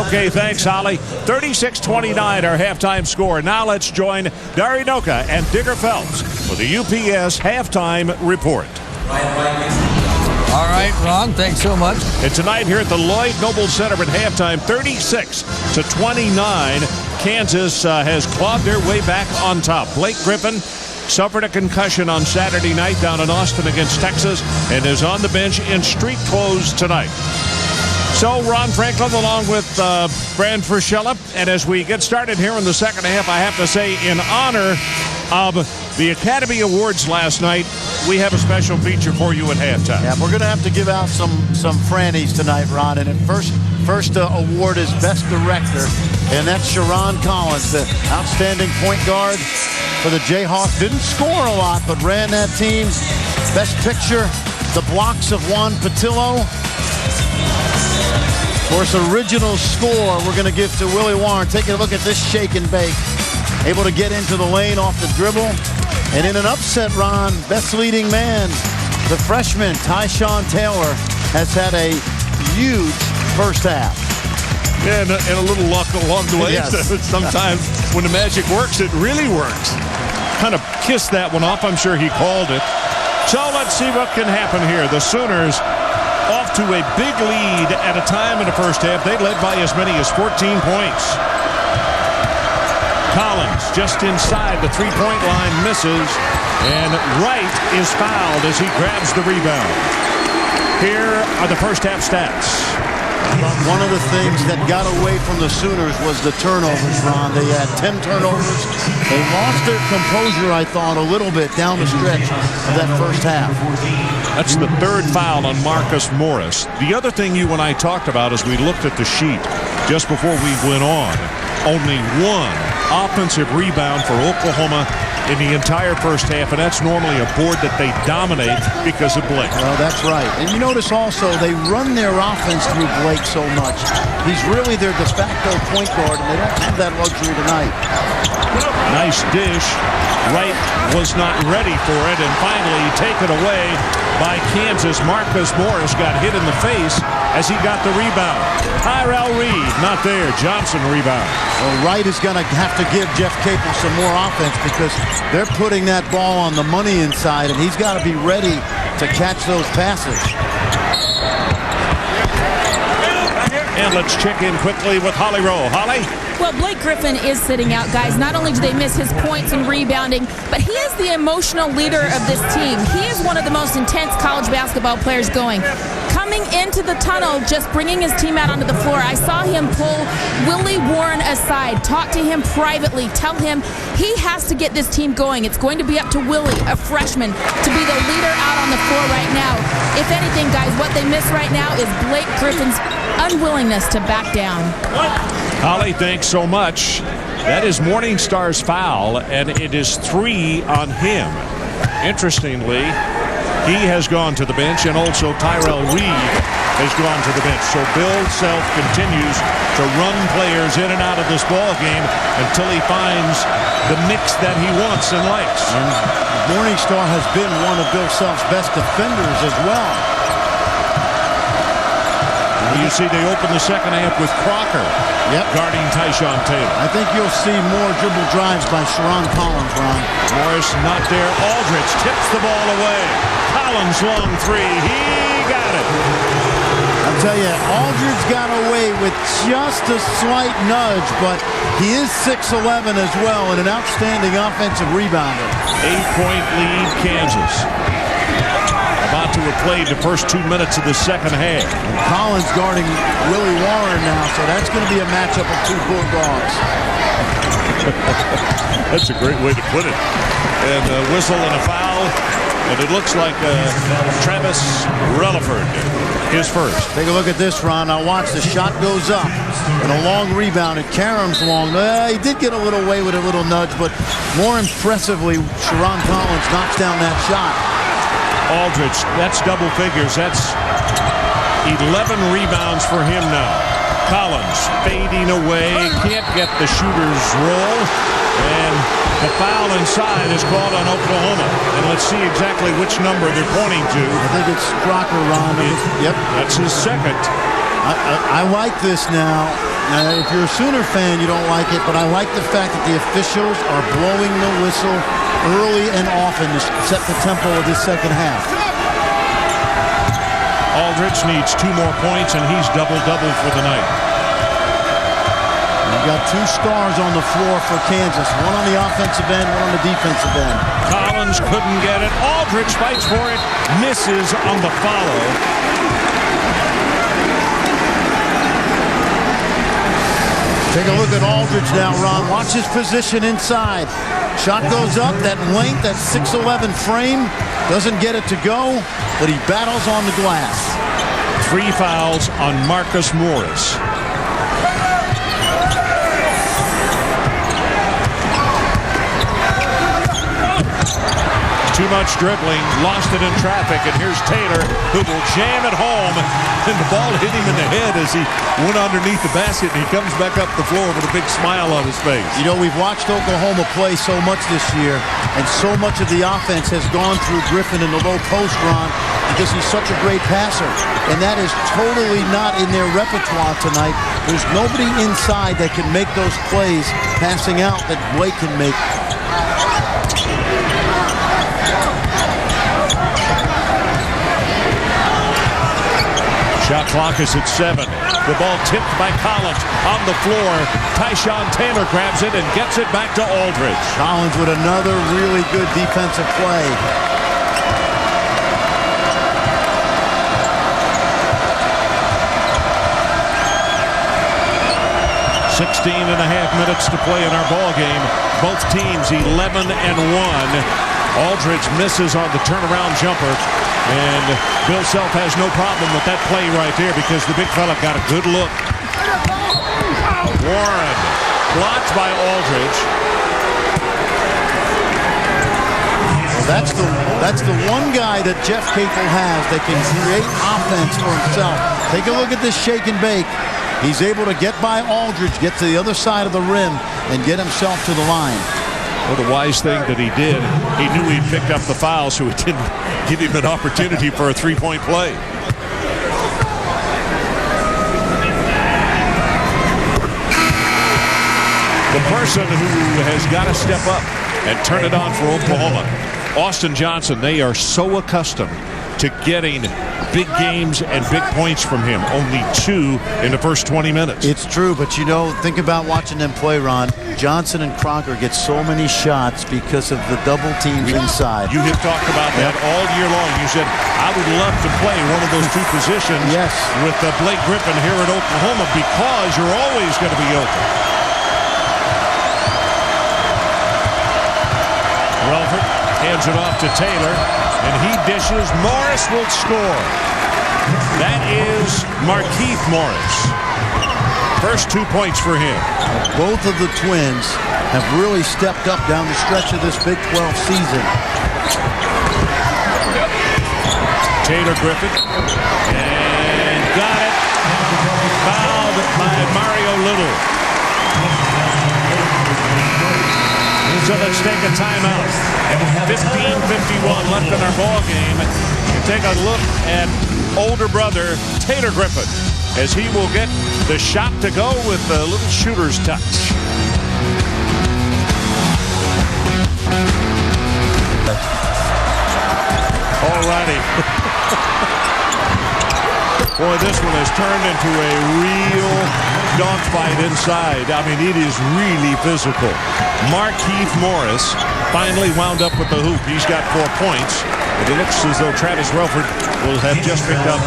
Okay, thanks, Holly. 36-29, our halftime score. Now let's join Dari Noka and Digger Phelps for the UPS halftime report.
All right, Ron, thanks so much.
And tonight here at the Lloyd Noble Center at halftime, 36-29, Kansas has clawed their way back on top. Blake Griffin suffered a concussion on Saturday night down in Austin against Texas and is on the bench in street clothes tonight. So Ron Franklin along with Brand Frischella. And as we get started here in the second half, I have to say in honor of the Academy Awards last night, we have a special feature for you at halftime.
Yeah, we're going to have to give out some Frannies tonight, Ron. And first award is Best Director, and that's Sharon Collins, the outstanding point guard for the Jayhawks. Didn't score a lot, but ran that team. Best Picture, the blocks of Juan Patillo. Of course, original score we're going to give to Willie Warren. Take a look at this shake and bake. Able to get into the lane off the dribble. And in an upset, Ron, best leading man, the freshman, Tyshawn Taylor, has had a huge first half.
Yeah, and a little luck along the way.
Yes.
Sometimes when the magic works, it really works. Kind of kissed that one off. I'm sure he called it. So let's see what can happen here. The Sooners off to a big lead at a time in the first half. They led by as many as 14 points. Collins just inside the three-point line, misses, and Wright is fouled as he grabs the rebound. Here are the first half stats.
One of the things that got away from the Sooners was the turnovers, Ron. They had 10 turnovers. They lost their composure, I thought, a little bit down the stretch of that first half.
That's the third foul on Marcus Morris. The other thing you and I talked about as we looked at the sheet just before we went on, only one offensive rebound for Oklahoma in the entire first half, and that's normally a board that they dominate because of Blake.
Well, that's right. And you notice also they run their offense through Blake so much. He's really their de facto point guard, and they don't have that luxury tonight.
Nice dish. Wright was not ready for it, and finally taken away by Kansas. Marcus Morris got hit in the face as he got the rebound. Tyrell Reed not there. Johnson rebound.
Well, Wright is going to have to give Jeff Capel some more offense because they're putting that ball on the money inside, and he's got to be ready to catch those passes.
And let's check in quickly with Holly Rowe. Holly?
Well, Blake Griffin is sitting out, guys. Not only do they miss his points and rebounding, but he is the emotional leader of this team. He is one of the most intense college basketball players going. Coming into the tunnel, just bringing his team out onto the floor, I saw him pull Willie Warren aside, talk to him privately, tell him he has to get this team going. It's going to be up to Willie, a freshman, to be the leader out on the floor right now. If anything, guys, what they miss right now is Blake Griffin's unwillingness to back down.
Holly, thanks so much. That is Morningstar's foul, and it is 3 on him. Interestingly, he has gone to the bench, and also Tyrell Reed has gone to the bench. So Bill Self continues to run players in and out of this ball game until he finds the mix that he wants and likes.
And Morningstar has been one of Bill Self's best defenders as well.
You see they open the second half with Crocker guarding Tyshawn Taylor.
I think you'll see more dribble drives by Sharon Collins, Ron.
Morris not there. Aldridge tips the ball away. Collins long three. He got it.
I'll tell you, Aldridge got away with just a slight nudge, but he is 6'11" as well and an outstanding offensive rebounder.
8-point lead, Kansas. About to have played the first 2 minutes of the second half.
And Collins guarding Willie Warren now, so that's going to be a matchup of two Bulldogs.
That's a great way to put it. And a whistle and a foul. And it looks like Travis Relaford, his first.
Take a look at this, Ron. Now watch, the shot goes up. And a long rebound, and Karam's long. He did get a little way with a little nudge, but more impressively, Sharon Collins knocks down that shot.
Aldridge, that's double figures. That's 11 rebounds for him now. Collins fading away, can't get the shooter's roll, and the foul inside is called on Oklahoma. And let's see exactly which number they're pointing to.
I think it's Crocker, Ron. Yep.
That's his second.
I like this now. If you're a Sooner fan, you don't like it, but I like the fact that the officials are blowing the whistle early and often to set the tempo of this second half.
Aldridge needs 2 more points, and he's double-double for the night.
You've got 2 stars on the floor for Kansas. One on the offensive end, one on the defensive end.
Collins couldn't get it. Aldridge fights for it, misses on the follow.
Take a look at Aldridge now, Ron. Watch his position inside. Shot goes up, that length, that 6'11" frame. Doesn't get it to go, but he battles on the glass.
3 fouls on Marcus Morris. Too much dribbling, lost it in traffic, and here's Taylor, who will jam it home, and the ball hit him in the head as he went underneath the basket, and he comes back up the floor with a big smile on his face.
You know, we've watched Oklahoma play so much this year, and so much of the offense has gone through Griffin in the low post, Ron, because he's such a great passer, and that is totally not in their repertoire tonight. There's nobody inside that can make those plays passing out that Blake can make.
Shot clock is at 7. The ball tipped by Collins on the floor. Tyshawn Taylor grabs it and gets it back to Aldridge.
Collins with another really good defensive play.
.5 minutes to play in our ball game. Both teams 11-1. Aldridge misses on the turnaround jumper, and Bill Self has no problem with that play right there because the big fella got a good look. Warren blocked by Aldridge.
Well, that's the one guy that Jeff Capel has that can create offense for himself. Take a look at this shake and bake. He's able to get by Aldridge, get to the other side of the rim, and get himself to the line.
Well, the wise thing that he did, he knew he'd picked up the foul, so he didn't give him an opportunity for a 3-point play. The person who has got to step up and turn it on for Oklahoma, Austin Johnson. They are so accustomed to getting big games and big points from him. Only 2 in the first 20 minutes.
It's true, but you know, think about watching them play, Ron. Johnson and Crocker get so many shots because of the double teams inside.
You have talked about that all year long. You said, I would love to play one of those 2 positions with Blake Griffin here at Oklahoma because you're always going to be open. Relford hands it off to Taylor, and he dishes. Morris will score. That is Markeith Morris. First 2 points for him.
Both of the twins have really stepped up down the stretch of this Big 12 season.
Taylor Griffin, and got it. Fouled by Mario Little. So let's take a timeout. 15:51 left in our ball game. Take a look at older brother Taylor Griffin as he will get the shot to go with a little shooter's touch. All righty. Boy, this one has turned into a real dogfight inside. I mean, it is really physical. Markeith Morris finally wound up with the hoop. He's got 4 points. And it looks as though Travis Relford will have just picked up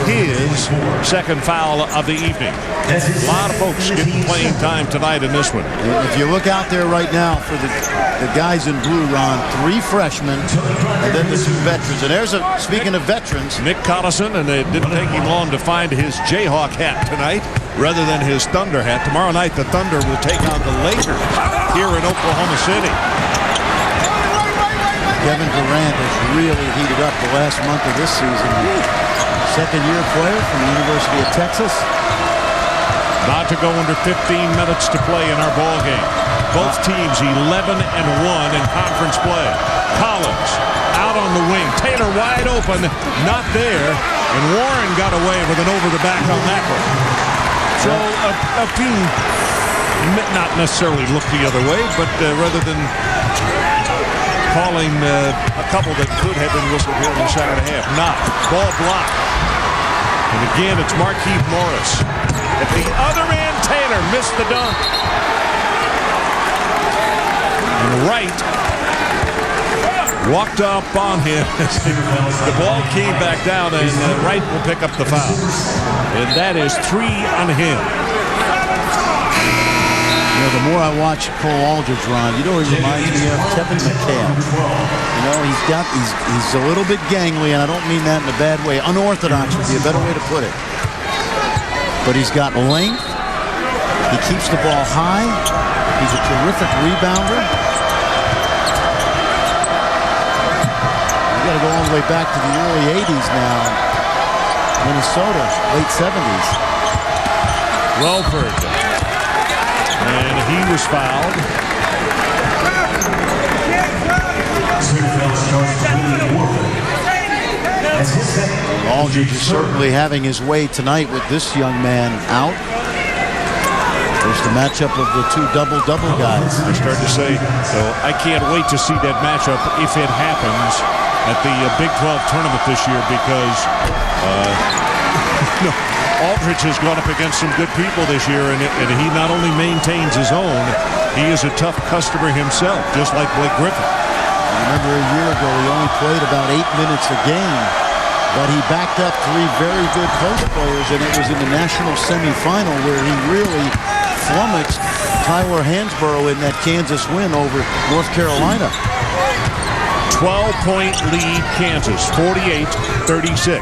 his second foul of the evening. A lot of folks getting playing time tonight in this one.
If you look out there right now for the guys in blue, Ron, 3 freshmen and then the 2 veterans. And there's speaking of veterans,
Nick Collison, and it didn't take him long to find his Jayhawk hat tonight rather than his Thunder hat. Tomorrow night, the Thunder will take on the Lakers here in Oklahoma City.
Kevin Durant has really heated up the last month of this season. Second-year player from the University of Texas.
About to go under 15 minutes to play in our ball game. Both teams 11-1 in conference play. Collins out on the wing. Taylor wide open, not there. And Warren got away with an over the back on that one. So a team not necessarily look the other way, but rather than calling a couple that could have been whistled here in the second half. Not. Ball blocked. And again, it's Marquise Morris. At the other end, Taylor missed the dunk. And Wright walked up on him. The ball came back down, and Wright will pick up the foul. And that is 3 on him.
You know, the more I watch Cole Aldridge, Ron, you know what he reminds me of? Kevin McHale. You know, he's a little bit gangly, and I don't mean that in a bad way. Unorthodox would be a better way to put it. But he's got length. He keeps the ball high. He's a terrific rebounder. You got to go all the way back to the early 80s now. Minnesota, late 70s.
Welford. And he was fouled.
Aldridge is certainly having his way tonight with this young man out. There's the matchup of the two double-double guys.
I started to say, so I can't wait to see that matchup if it happens at the Big 12 tournament this year, because Aldridge has gone up against some good people this year, and he not only maintains his own, he is a tough customer himself, just like Blake Griffin.
I remember a year ago he only played about 8 minutes a game, but he backed up 3 very good post players, and it was in the national semifinal where he really flummoxed Tyler Hansborough in that Kansas win over North Carolina.
12-point lead, Kansas, 48-36.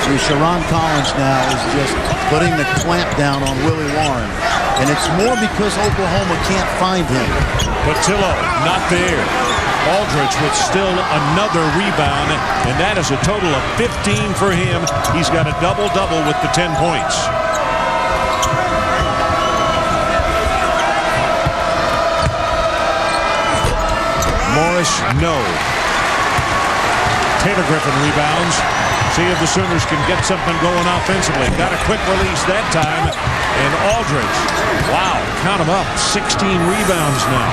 See, Sharon Collins now is just putting the clamp down on Willie Warren. And it's more because Oklahoma can't find him.
Patillo, not there. Aldridge with still another rebound, and that is a total of 15 for him. He's got a double-double with the 10 points. Morris, no. Taylor Griffin rebounds. See if the Sooners can get something going offensively. Got a quick release that time. And Aldridge, wow, count him up, 16 rebounds now.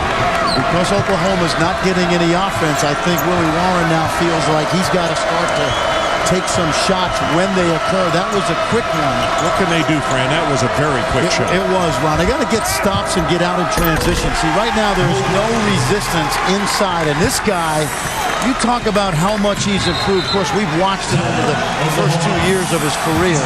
Because Oklahoma's not getting any offense, I think Willie Warren now feels like he's got to start to take some shots when they occur. That was a quick one.
What can they do, Fran? That was a very quick shot.
It was, Ron. They got to get stops and get out in transition. See, right now there's no resistance inside, and this guy, you talk about how much he's improved. Of course, we've watched it over the first 2 years of his career.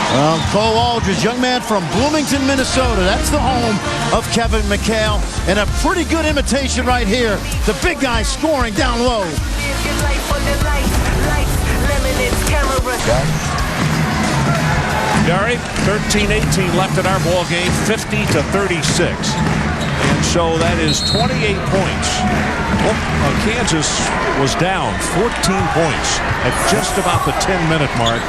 Well, Cole Aldridge, young man from Bloomington, Minnesota. That's the home of Kevin McHale. And a pretty good imitation right here. The big guy scoring down low.
Gary, 13-18 left in our ball game, 50-36. And so that is 28 points. Kansas was down 14 points at just about the 10-minute mark.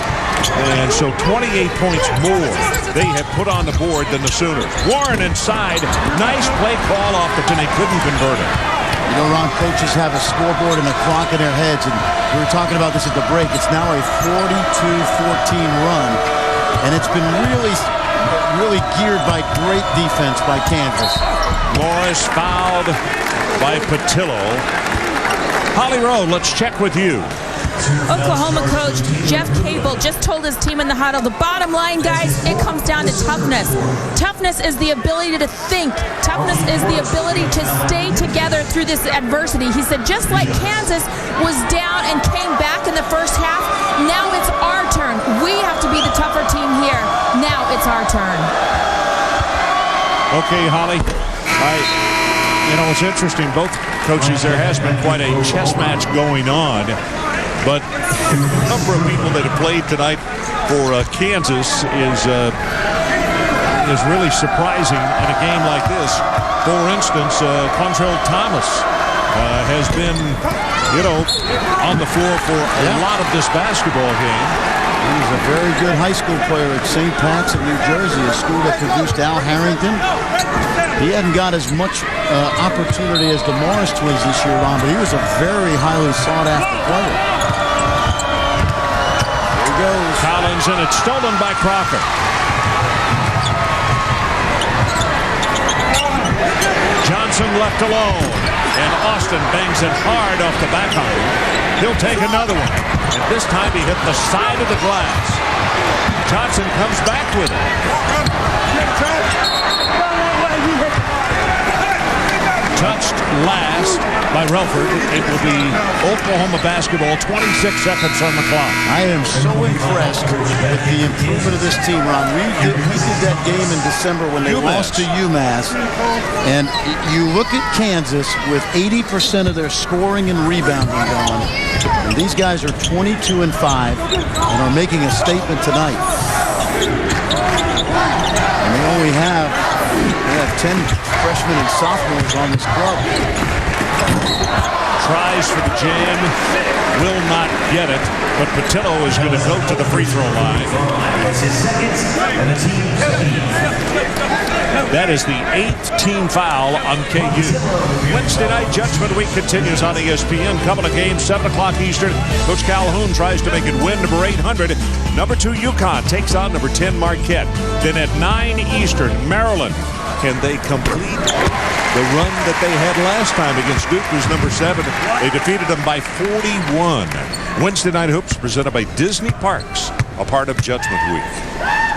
And so 28 points more they have put on the board than the Sooners. Warren inside. Nice play call off, but then they couldn't convert it.
You know, Ron, coaches have a scoreboard and a clock in their heads, and we were talking about this at the break. It's now a 42-14 run, and it's been really geared by great defense by Kansas.
Morris fouled by Patillo. Holly Rowe, let's check with you.
Oklahoma coach Jeff Cable just told his team in the huddle, the bottom line, guys, it comes down to toughness. Toughness is the ability to think. Toughness is the ability to stay together through this adversity. He said just like Kansas was down and came back in the first half, now it's our turn. We have to be the tougher team here. Now it's our turn.
Okay, Holly. You know, it's interesting. Both coaches, there has been quite a chess match going on. But the number of people that have played tonight for Kansas is really surprising in a game like this. For instance, Quantrell Thomas has been, on the floor for a lot of this basketball game.
He was a very good high school player at St. Pat's in New Jersey, a school that produced Al Harrington. He hadn't got as much opportunity as the Morris twins this year, Ron, but he was a very highly sought-after player. Here he goes.
Collins, and it's stolen by Crocker. Johnson left alone, and Austin bangs it hard off the back iron. He'll take another one, and this time he hit the side of the glass. Johnson comes back with it. Touched last by Relford. It will be Oklahoma basketball, 26 seconds on the clock.
I am so impressed with the improvement of this team, Ron. We did that game in December when they lost to UMass. And you look at Kansas with 80% of their scoring and rebounding gone. And these guys are 22-5 and are making a statement tonight. And they only have 10 freshmen and sophomores on this club.
Tries for the jam, will not get it, but Patillo is going to go to the free throw line. That is the 8th team foul on KU. Wednesday night Judgment Week continues on ESPN. Couple of games, 7 o'clock Eastern. Coach Calhoun tries to make it win number 800. Number 2 UConn takes on number 10 Marquette. Then at 9 Eastern, Maryland. Can they complete the run that they had last time against Duke, who's number 7? They defeated them by 41. Wednesday Night Hoops presented by Disney Parks, a part of Judgment Week.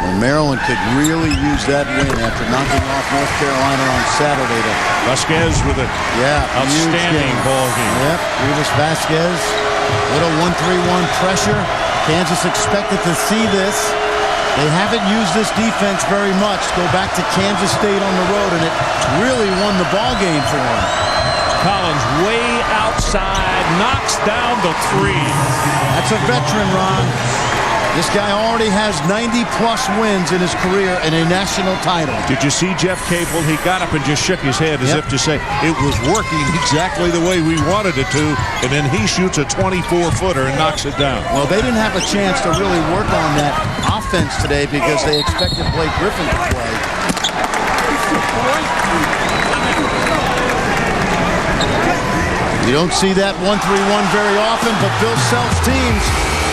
Well, Maryland could really use that win after knocking off North Carolina on Saturday.
Vasquez with an outstanding ball game.
Yep, Rivas Vasquez. Little 1-3-1 pressure. Kansas expected to see this. They haven't used this defense very much. Go back to Kansas State on the road, and it really won the ball game for them.
Collins way outside, knocks down the 3.
That's a veteran, Ron. This guy already has 90-plus wins in his career and a national title.
Did you see Jeff Capel? He got up and just shook his head as if to say it was working exactly the way we wanted it to, and then he shoots a 24-footer and knocks it down.
Well, they didn't have a chance to really work on that offense today because they expected Blake Griffin to play. You don't see that 1-3-1 very often, but Bill Self's teams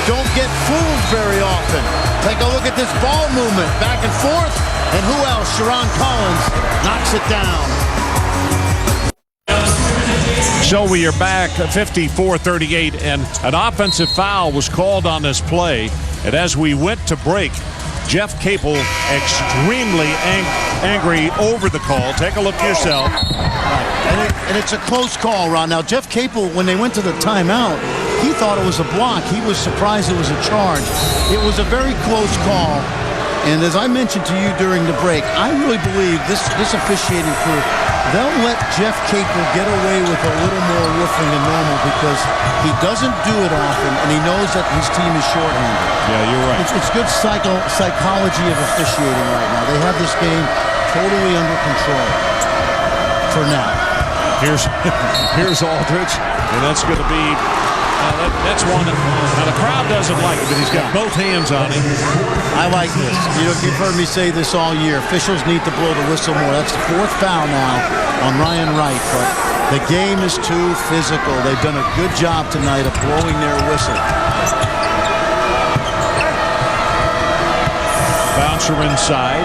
don't get fooled very often. Take a look at this ball movement, back and forth, and who else? Sharon Collins knocks it down.
So we are back, 54-38, and an offensive foul was called on this play. And as we went to break, Jeff Capel extremely angry over the call. Take a look yourself.
And it's a close call, Ron. Now, Jeff Capel, when they went to the timeout, he thought it was a block. He was surprised it was a charge. It was a very close call. And as I mentioned to you during the break, I really believe this officiating crew, they'll let Jeff Capel get away with a little more roofing than normal because he doesn't do it often, and he knows that his team is shorthanded.
Yeah, you're right.
It's good psychology of officiating right now. They have this game totally under control for now.
Here's Aldridge, and that's going to be that's one that now the crowd doesn't like it, but he's got both hands on him.
I like this. You've heard me say this all year. Officials need to blow the whistle more. That's the 4th foul now on Ryan Wright, but the game is too physical. They've done a good job tonight of blowing their whistle.
Bouncer inside.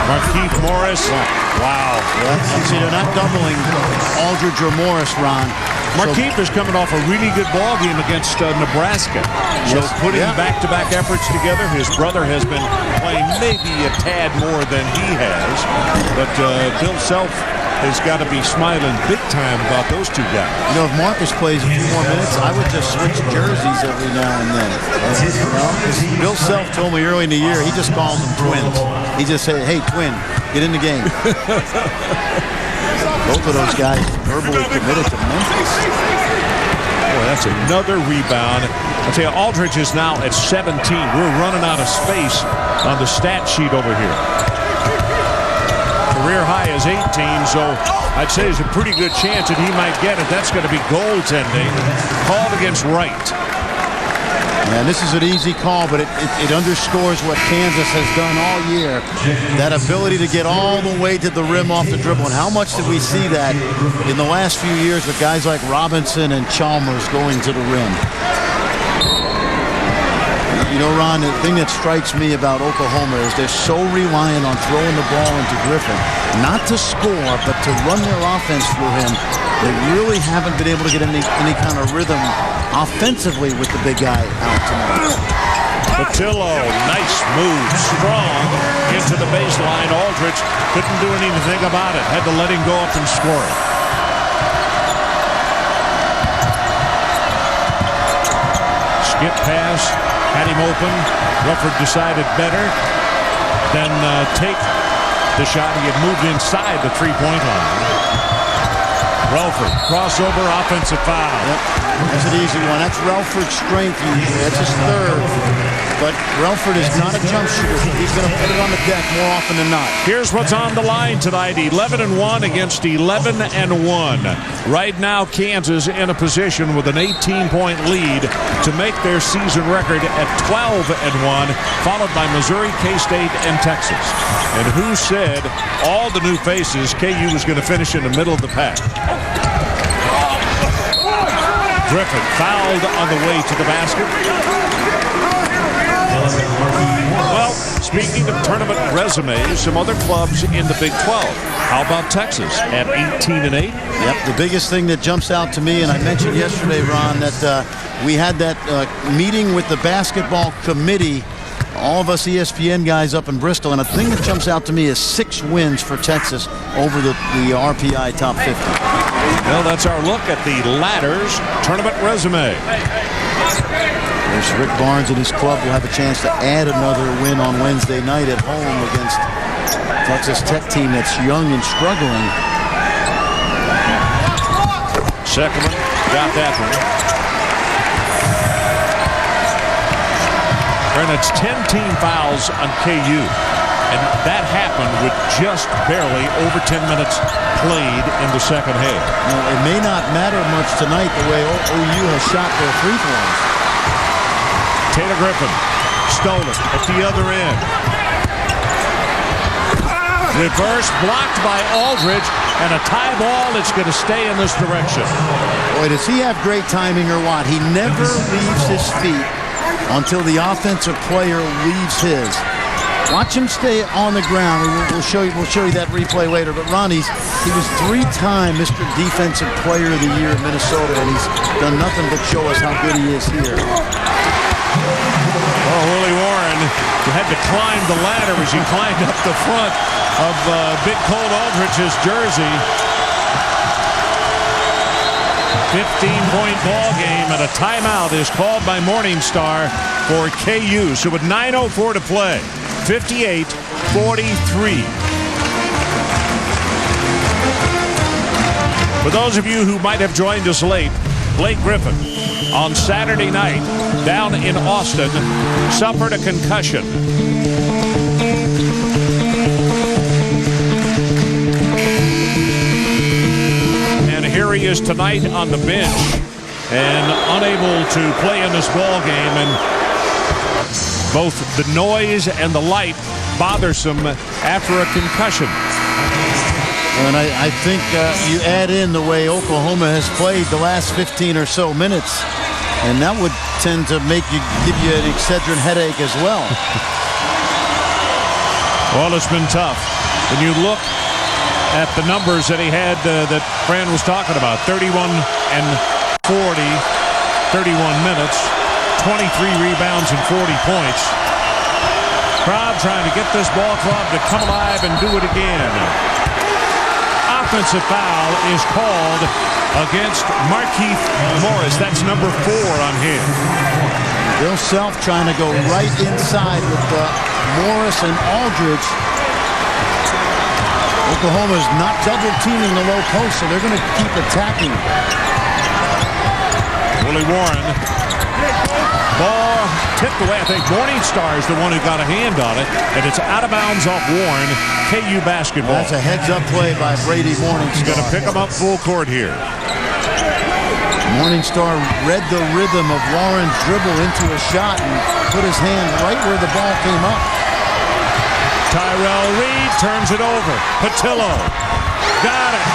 Markieff Morris. Wow.
Yeah. See, they're not doubling Aldridge or Morris, Ron.
Markieff is coming off a really good ball game against Nebraska. So putting back-to-back efforts together, his brother has been playing maybe a tad more than he has. But Bill Self has got to be smiling big time about those two guys.
You know, if Marcus plays a few more minutes, I would just switch jerseys every now and then. Bill Self told me early in the year, he just calls them twins. He just said, hey, twin, get in the game. Both of those guys verbally committed to Memphis.
Boy, that's another rebound. I'll tell you, Aldridge is now at 17. We're running out of space on the stat sheet over here. career high is 18, so I'd say there's a pretty good chance that he might get it. That's going to be goaltending called against Wright.
And this is an easy call, but it underscores what Kansas has done all year. That ability to get all the way to the rim off the dribble. And how much did we see that in the last few years with guys like Robinson and Chalmers going to the rim? You know, Ron, the thing that strikes me about Oklahoma is they're so reliant on throwing the ball into Griffin. Not to score, but to run their offense through him. They really haven't been able to get any kind of rhythm offensively with the big guy out tonight.
Patillo, nice move, strong into the baseline. Aldridge couldn't do anything about it. Had to let him go up and score it. Skip pass, had him open. Rufford decided better than take the shot. He had moved inside the three-point line. Relford, crossover, offensive foul.
Yep. That's an easy one. That's Relford's strength. That's his third. But Relford is not a jump shooter. He's going to put it on the deck more often than not.
Here's what's on the line tonight. 11-1 against 11-1. Right now, Kansas in a position with an 18-point lead to make their season record at 12-1, followed by Missouri, K-State, and Texas. And who said all the new faces KU was going to finish in the middle of the pack? Griffin fouled on the way to the basket. Well, speaking of tournament resumes, some other clubs in the Big 12. How about Texas at 18-8?
Yep, the biggest thing that jumps out to me, and I mentioned yesterday, Ron, that we had that meeting with the basketball committee, all of us ESPN guys up in Bristol, and a thing that jumps out to me is 6 wins for Texas over the RPI top 50.
Well, that's our look at the Ladders tournament resume.
There's Rick Barnes and his club will have a chance to add another win on Wednesday night at home against Texas Tech team that's young and struggling.
Second one, got that one. And it's 10 team fouls on KU. And that happened with just barely over 10 minutes played in the second half.
Now, it may not matter much tonight the way OU has shot their free throws.
Taylor Griffin stole it at the other end. Reverse blocked by Aldridge, and a tie ball. It's going to stay in this direction.
Boy, does he have great timing or what? He never leaves his feet until the offensive player leaves his. Watch him stay on the ground. We'll show you that replay later. But Ron, he was 3-time Mr. Defensive Player of the Year in Minnesota, and he's done nothing but show us how good he is here.
Oh, Willie Warren had to climb the ladder as he climbed up the front of Big Cold Aldrich's jersey. 15-point ball game, and a timeout is called by Morningstar for KU. So with 9:04 to play, 58-43. For those of you who might have joined us late, Blake Griffin on Saturday night down in Austin suffered a concussion. And here he is tonight on the bench and unable to play in this ball game, and both the noise and the light bothersome after a concussion.
And I think you add in the way Oklahoma has played the last 15 or so minutes, and that would tend to give you an Excedrin headache as well.
Well, it's been tough. When you look at the numbers that he had that Fran was talking about, 31 and 40, 31 minutes, 23 rebounds and 40 points. Crowd trying to get this ball club to come alive and do it again. Offensive foul is called against Markieff Morris. That's number 4 on him.
Bill Self trying to go right inside with Morris and Aldridge. Oklahoma's not double teaming the low post, so they're going to keep attacking.
Willie Warren Ball tipped away. I think Morningstar is the one who got a hand on it, and it's out of bounds off Warren. KU basketball.
That's a heads-up play by Brady Morningstar.
He's going to pick him up full court here.
Morningstar read the rhythm of Warren's dribble into a shot and put his hand right where the ball came up.
Tyrell Reed turns it over. Patillo. Got it.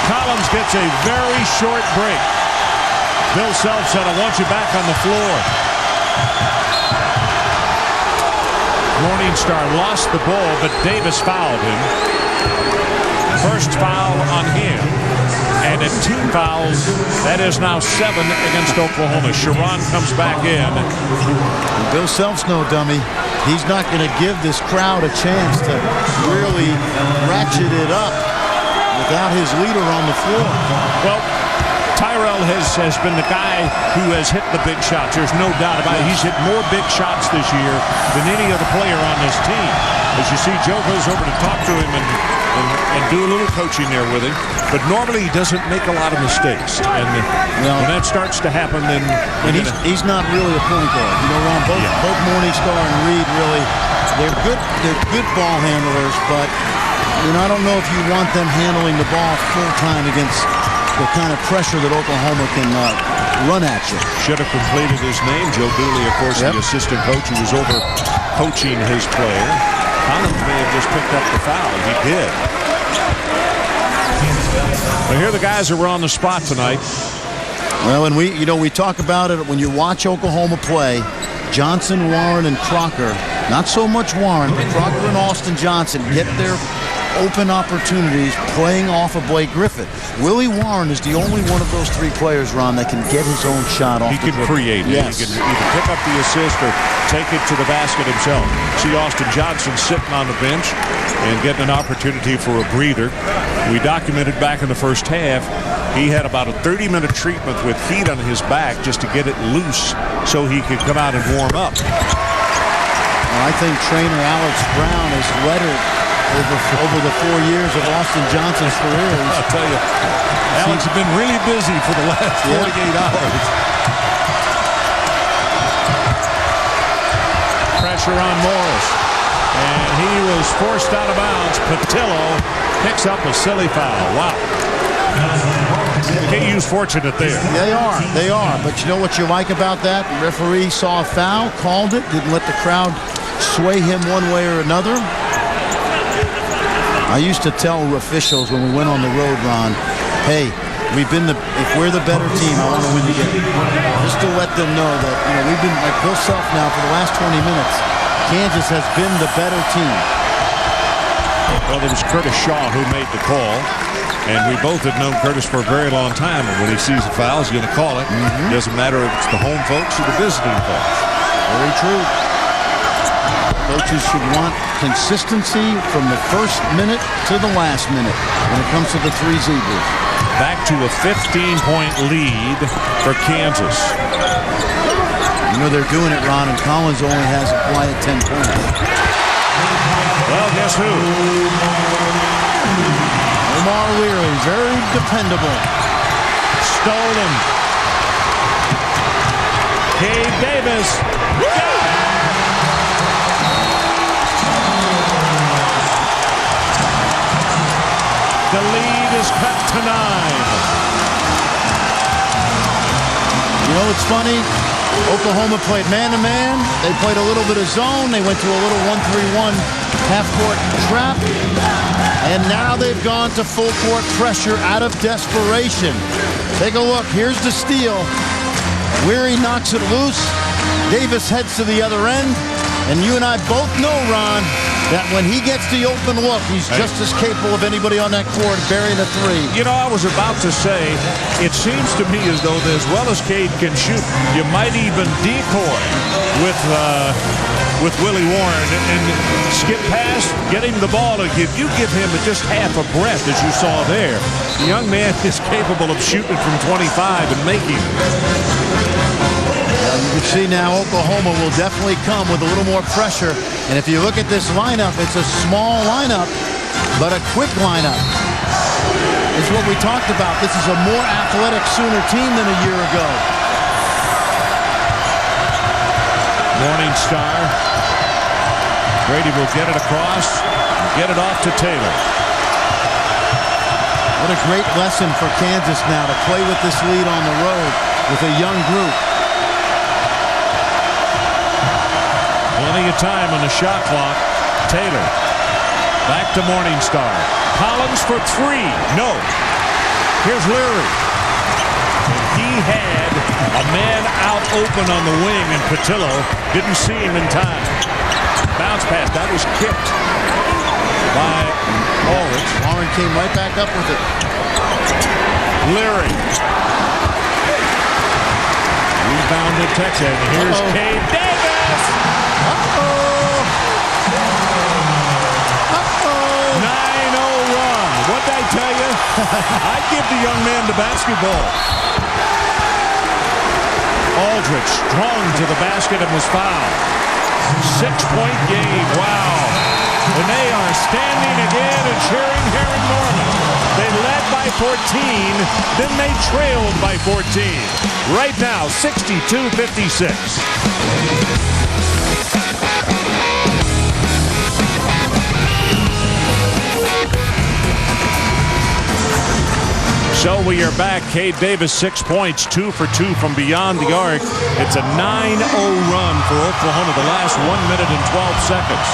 Collins gets a very short break. Bill Self said, I want you back on the floor. Morningstar lost the ball, but Davis fouled him. First foul on him. And at team fouls, that is now 7 against Oklahoma. Sharon comes back in.
Bill Self's no dummy. He's not going to give this crowd a chance to really ratchet it up without his leader on the floor.
Well, Tyrell has been the guy who has hit the big shots. There's no doubt about it. He's hit more big shots this year than any other player on this team. As you see, Joe goes over to talk to him and do a little coaching there with him. But normally he doesn't make a lot of mistakes. And when that starts to happen, then...
And he's not really a point guard. You know, Ron, both Morningstar and Reed really, they're good ball handlers, but I don't know if you want them handling the ball full time against the kind of pressure that Oklahoma can run at you.
Should have completed his name. Joe Dooley, of course, the assistant coach who was over coaching his player. Collins may have just picked up the foul. He did. But here are the guys that were on the spot tonight.
Well, and we talk about it when you watch Oklahoma play. Johnson, Warren, and Crocker. Not so much Warren, but Crocker and Austin Johnson get their open opportunities playing off of Blake Griffin. Willie Warren is the only one of those three players, Ron, that can get his own shot off.
He can create.
Yes.
He can either pick up the assist or take it to the basket himself. See Austin Johnson sitting on the bench and getting an opportunity for a breather. We documented back in the first half, he had about a 30-minute treatment with heat on his back just to get it loose so he could come out and warm up.
Well, I think trainer Alex Brown has led it over the 4 years of Austin Johnson's career.
I'll tell you, Alex has been really busy for the last 48 hours. Pressure on Morris. And he was forced out of bounds. Patillo picks up a silly foul. Wow. KU's fortunate there.
They are. But you know what you like about that? The referee saw a foul, called it, didn't let the crowd sway him one way or another. I used to tell officials when we went on the road, Ron, hey, if we're the better team, I want to win the game. Just to let them know that, we've been like Bill Self now for the last 20 minutes. Kansas has been the better team.
Well, it was Curtis Shaw who made the call. And we both have known Curtis for a very long time. And when he sees a foul, he's going to call it. Doesn't matter if it's the home folks or the visiting folks.
Very true. Coaches should want consistency from the first minute to the last minute when it comes to the three Zebras.
Back to a 15-point lead for Kansas.
They're doing it, Ron, and Collins only has a quiet 10 points.
Well, guess who?
Omar Leary, very dependable.
Stolen. Cade Davis. The lead is cut to 9.
It's funny. Oklahoma played man-to-man. They played a little bit of zone. They went to a little 1-3-1 half-court trap. And now they've gone to full-court pressure out of desperation. Take a look. Here's the steal. Leary knocks it loose. Davis heads to the other end. And you and I both know, Ron, that when he gets the open look, he's just as capable of anybody on that court burying a three.
I was about to say, it seems to me as though as well as Cade can shoot, you might even decoy with Willie Warren and skip past, get him the ball. If you give him just half a breath, as you saw there, the young man is capable of shooting from 25 and making it.
You can see now Oklahoma will definitely come with a little more pressure. And if you look at this lineup, it's a small lineup, but a quick lineup. It's what we talked about. This is a more athletic Sooner team than a year ago.
Morningstar. Brady will get it across, get it off to Taylor.
What a great lesson for Kansas now to play with this lead on the road with a young group.
Plenty of time on the shot clock. Taylor back to Morningstar. Collins for three. No. Here's Leary. He had a man out open on the wing, and Patillo didn't see him in time. Bounce pass. That was kicked by Ulrich.
Warren came right back up with it.
Leary. Rebounded Texas. Here's Cade Davis. 9-0 run. What'd I tell you? I'd give the young man the basketball. Aldridge strong to the basket and was fouled. 6-point game. Wow. And they are standing again and cheering here in Norman. They led by 14, then they trailed by 14. Right now, 62-56. So we are back. Cade Davis, 6 points, 2 for 2 from beyond the arc. It's a 9-0 run for Oklahoma, the last 1 minute and 12 seconds.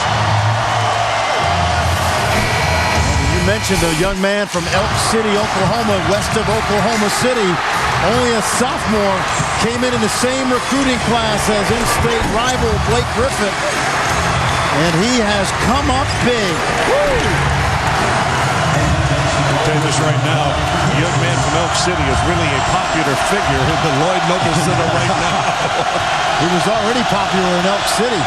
You mentioned a young man from Elk City, Oklahoma, west of Oklahoma City. Only a sophomore, came in the same recruiting class as in-state rival Blake Griffin. And he has come up big. Woo!
I'll tell you this right now, the young man from Elk City is really a popular figure in the Lloyd Noble Center right now.
He was already popular in Elk City.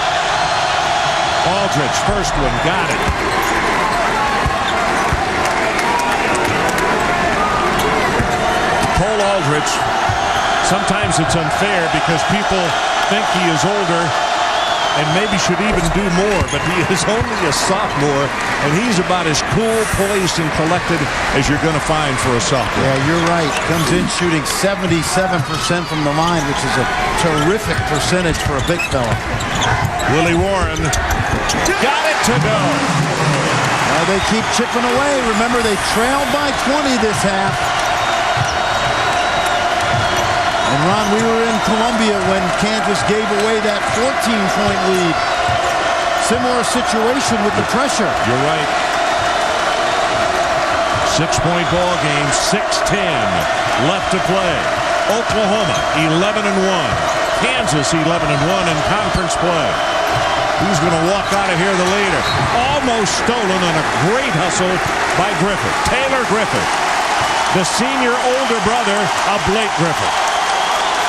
Aldridge, first one, got it. Cole Aldridge, sometimes it's unfair because people think he is older and maybe should even do more, but he is only a sophomore, and he's about as cool, poised, and collected as you're going to find for a sophomore.
Yeah, you're right. Comes in shooting 77% from the line, which is a terrific percentage for a big fella.
Willie Warren got it to go.
They keep chipping away. Remember, they trailed by 20 this half. And Ron, we were in Columbia when Kansas gave away that 14-point lead. Similar situation with the pressure.
You're right. 6-point ball game, 6-10 left to play. Oklahoma 11-1. Kansas 11-1 in conference play. Who's going to walk out of here the leader? Almost stolen on a great hustle by Griffith. Taylor Griffith, the senior older brother of Blake Griffith.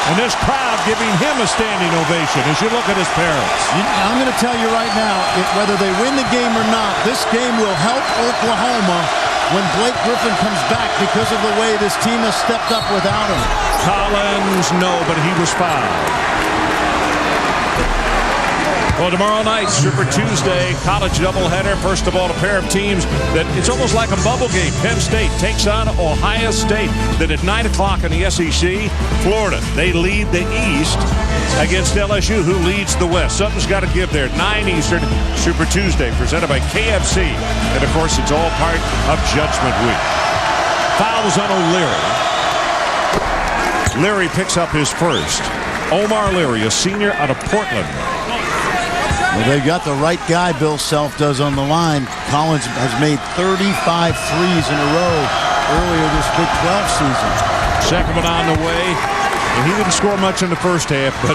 And this crowd giving him a standing ovation as you look at his parents.
I'm going to tell you right now, whether they win the game or not, this game will help Oklahoma when Blake Griffin comes back because of the way this team has stepped up without him.
Collins, no, but he was fouled. Well, tomorrow night, Super Tuesday, college doubleheader. First of all, a pair of teams that it's almost like a bubble game. Penn State takes on Ohio State. Then at 9 o'clock in the SEC, Florida, they lead the East against LSU, who leads the West. Something's got to give there. 9 Eastern, Super Tuesday, presented by KFC. And, of course, it's all part of Judgment Week. Fouls on O'Leary. Leary picks up his first. Omar Leary, a senior out of Portland.
Well, they've got the right guy, Bill Self does on the line. Collins has made 35 threes in a row earlier this Big 12 season.
Second one on the way. And he didn't score much in the first half, but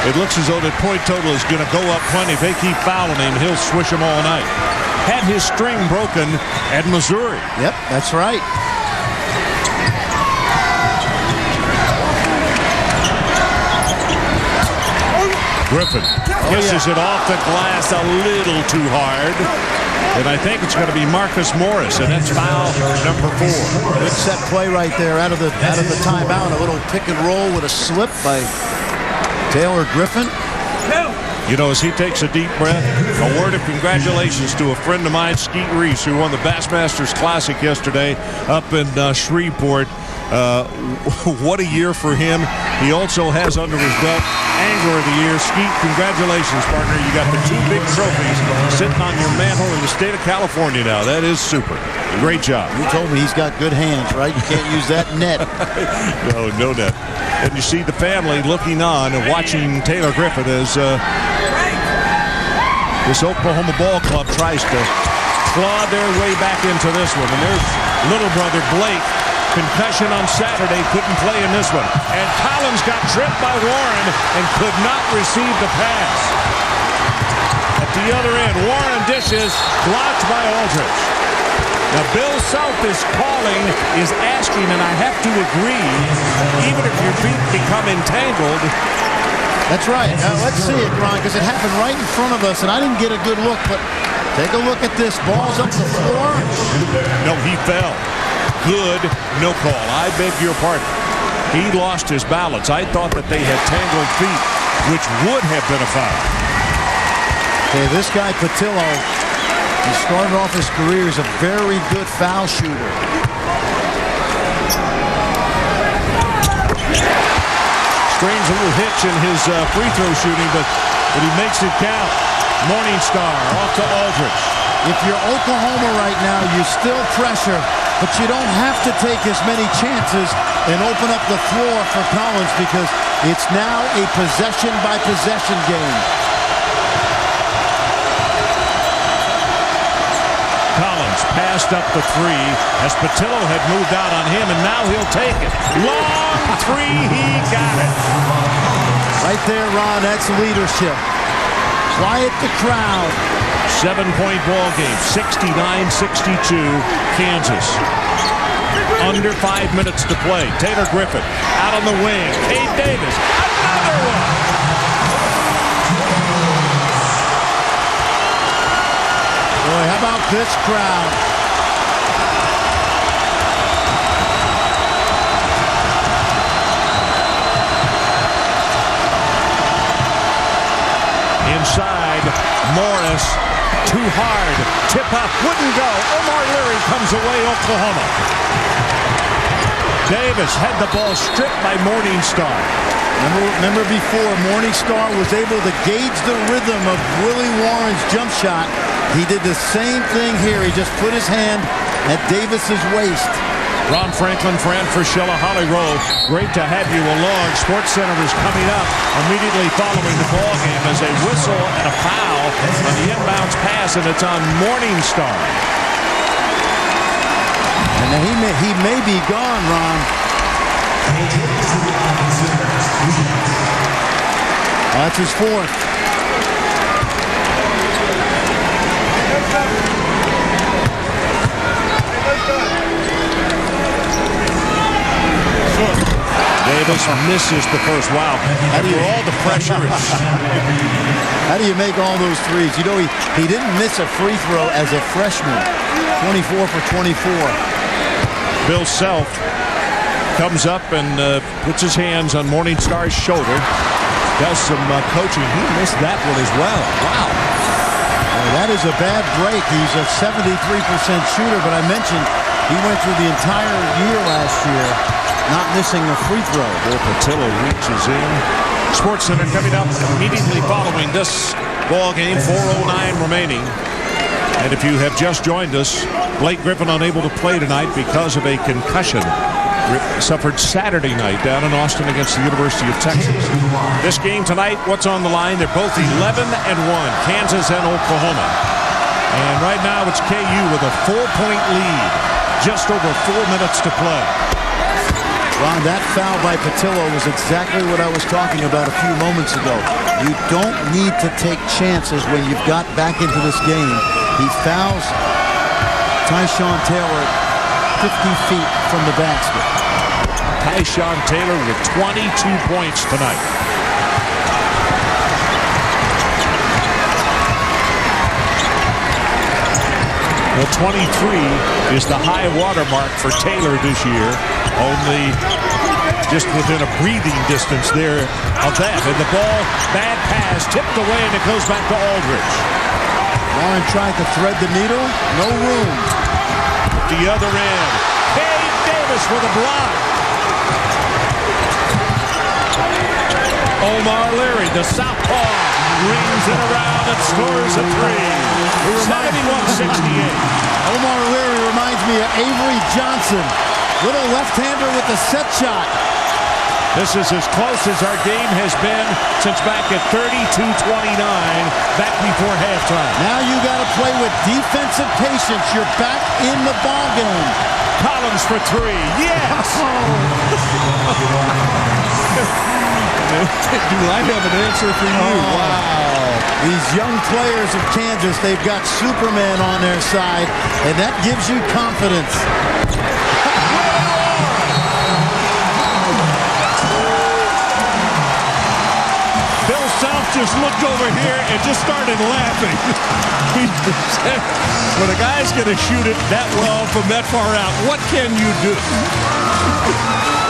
it looks as though the point total is going to go up plenty. If they keep fouling him, he'll swish them all night. Had his string broken at Missouri.
Yep, that's right.
Griffin kisses it off the glass a little too hard. And I think it's going to be Marcus Morris, and that's foul number 4.
Good set play right there out of the timeout. A little pick and roll with a slip by Taylor Griffin.
You know, as he takes a deep breath, a word of congratulations to a friend of mine, Skeet Reese, who won the Bassmasters Classic yesterday up in Shreveport. What a year for him. He also has under his belt Angler of the Year. Skeet, congratulations, partner. You got the 2 big trophies sitting on your mantle in the state of California now. That is super. Great job.
You told me he's got good hands, right? You can't use that net.
No net. And you see the family looking on and watching Taylor Griffin as this Oklahoma ball club tries to claw their way back into this one. And there's little brother Blake. Concussion on Saturday, couldn't play in this one. And Collins got tripped by Warren and could not receive the pass. At the other end, Warren dishes, blocked by Aldridge. Now Bill Self is calling, is asking, and I have to agree, even if your feet become entangled.
That's right. Let's see it, Ron, because it happened right in front of us, and I didn't get a good look, but take a look at this. Ball's up the floor.
No, he fell. Good, no call. I beg your pardon. He lost his balance. I thought that they had tangled feet, which would have been a foul.
Okay, this guy Patillo, he started off his career as a very good foul shooter.
Strange little hitch in his free throw shooting, but he makes it count. Morningstar off to Aldridge.
If you're Oklahoma right now, you still pressure, but you don't have to take as many chances and open up the floor for Collins because it's now a possession-by-possession game.
Collins passed up the 3 as Patillo had moved out on him, and now he'll take it. Long 3, he got it.
Right there, Ron, that's leadership. Quiet the crowd.
7-point ball game, 69-62, Kansas. Under 5 minutes to play. Taylor Griffin out on the wing. Cade Davis, another one.
Boy, how about this crowd?
Inside, Morris. Too hard. Tip up. Wouldn't go. Omar Leary comes away, Oklahoma. Davis had the ball stripped by Morningstar.
Remember before, Morningstar was able to gauge the rhythm of Willie Warren's jump shot. He did the same thing here. He just put his hand at Davis's waist.
Ron Franklin, Fran Fraschilla, Holly Rowe, great to have you along. Sports Center is coming up immediately following the ball game as a whistle and a foul on the inbounds pass, and it's on Morningstar.
And he may be gone, Ron. That's his 4th.
Davis misses the first. Wow. After all the pressure.
How do you make all those threes? You know, he didn't miss a free throw as a freshman. 24 for 24.
Bill Self comes up and puts his hands on Morningstar's shoulder. Does some coaching. He missed that one as well. Wow.
Well, that is a bad break. He's a 73% shooter, but I mentioned he went through the entire year last year not missing a free throw.
Patillo reaches in. Sports Center coming up immediately following this ball game. 4:09 remaining. And if you have just joined us, Blake Griffin unable to play tonight because of a concussion suffered Saturday night down in Austin against the University of Texas. This game tonight, what's on the line? They're both 11-1, Kansas and Oklahoma. And right now it's KU with a 4-point lead. Just over 4 minutes to play.
Ron, that foul by Patillo was exactly what I was talking about a few moments ago. You don't need to take chances when you've got back into this game. He fouls Tyshawn Taylor 50 feet from the basket.
Tyshawn Taylor with 22 points tonight. Well, 23 is the high water mark for Taylor this year. Only just within a breathing distance there of that. And the ball, bad pass, tipped away, and it goes back to Aldridge.
Warren tried to thread the needle. No room.
The other end. Cade Davis with a block. Omar Leary, the southpaw, rings it around and scores a three. 71-68.
Omar Leary reminds me of Avery Johnson. Little left-hander with a set shot.
This is as close as our game has been since back at 32-29, back before halftime.
Now you got to play with defensive patience. You're back in the ball game.
Collins for three. Yes!
Do I have an answer for you?
Wow. These young players of Kansas, they've got Superman on their side, and that gives you confidence.
Bill Self just looked over here and just started laughing. When a guy's going to shoot it that well from that far out, what can you do?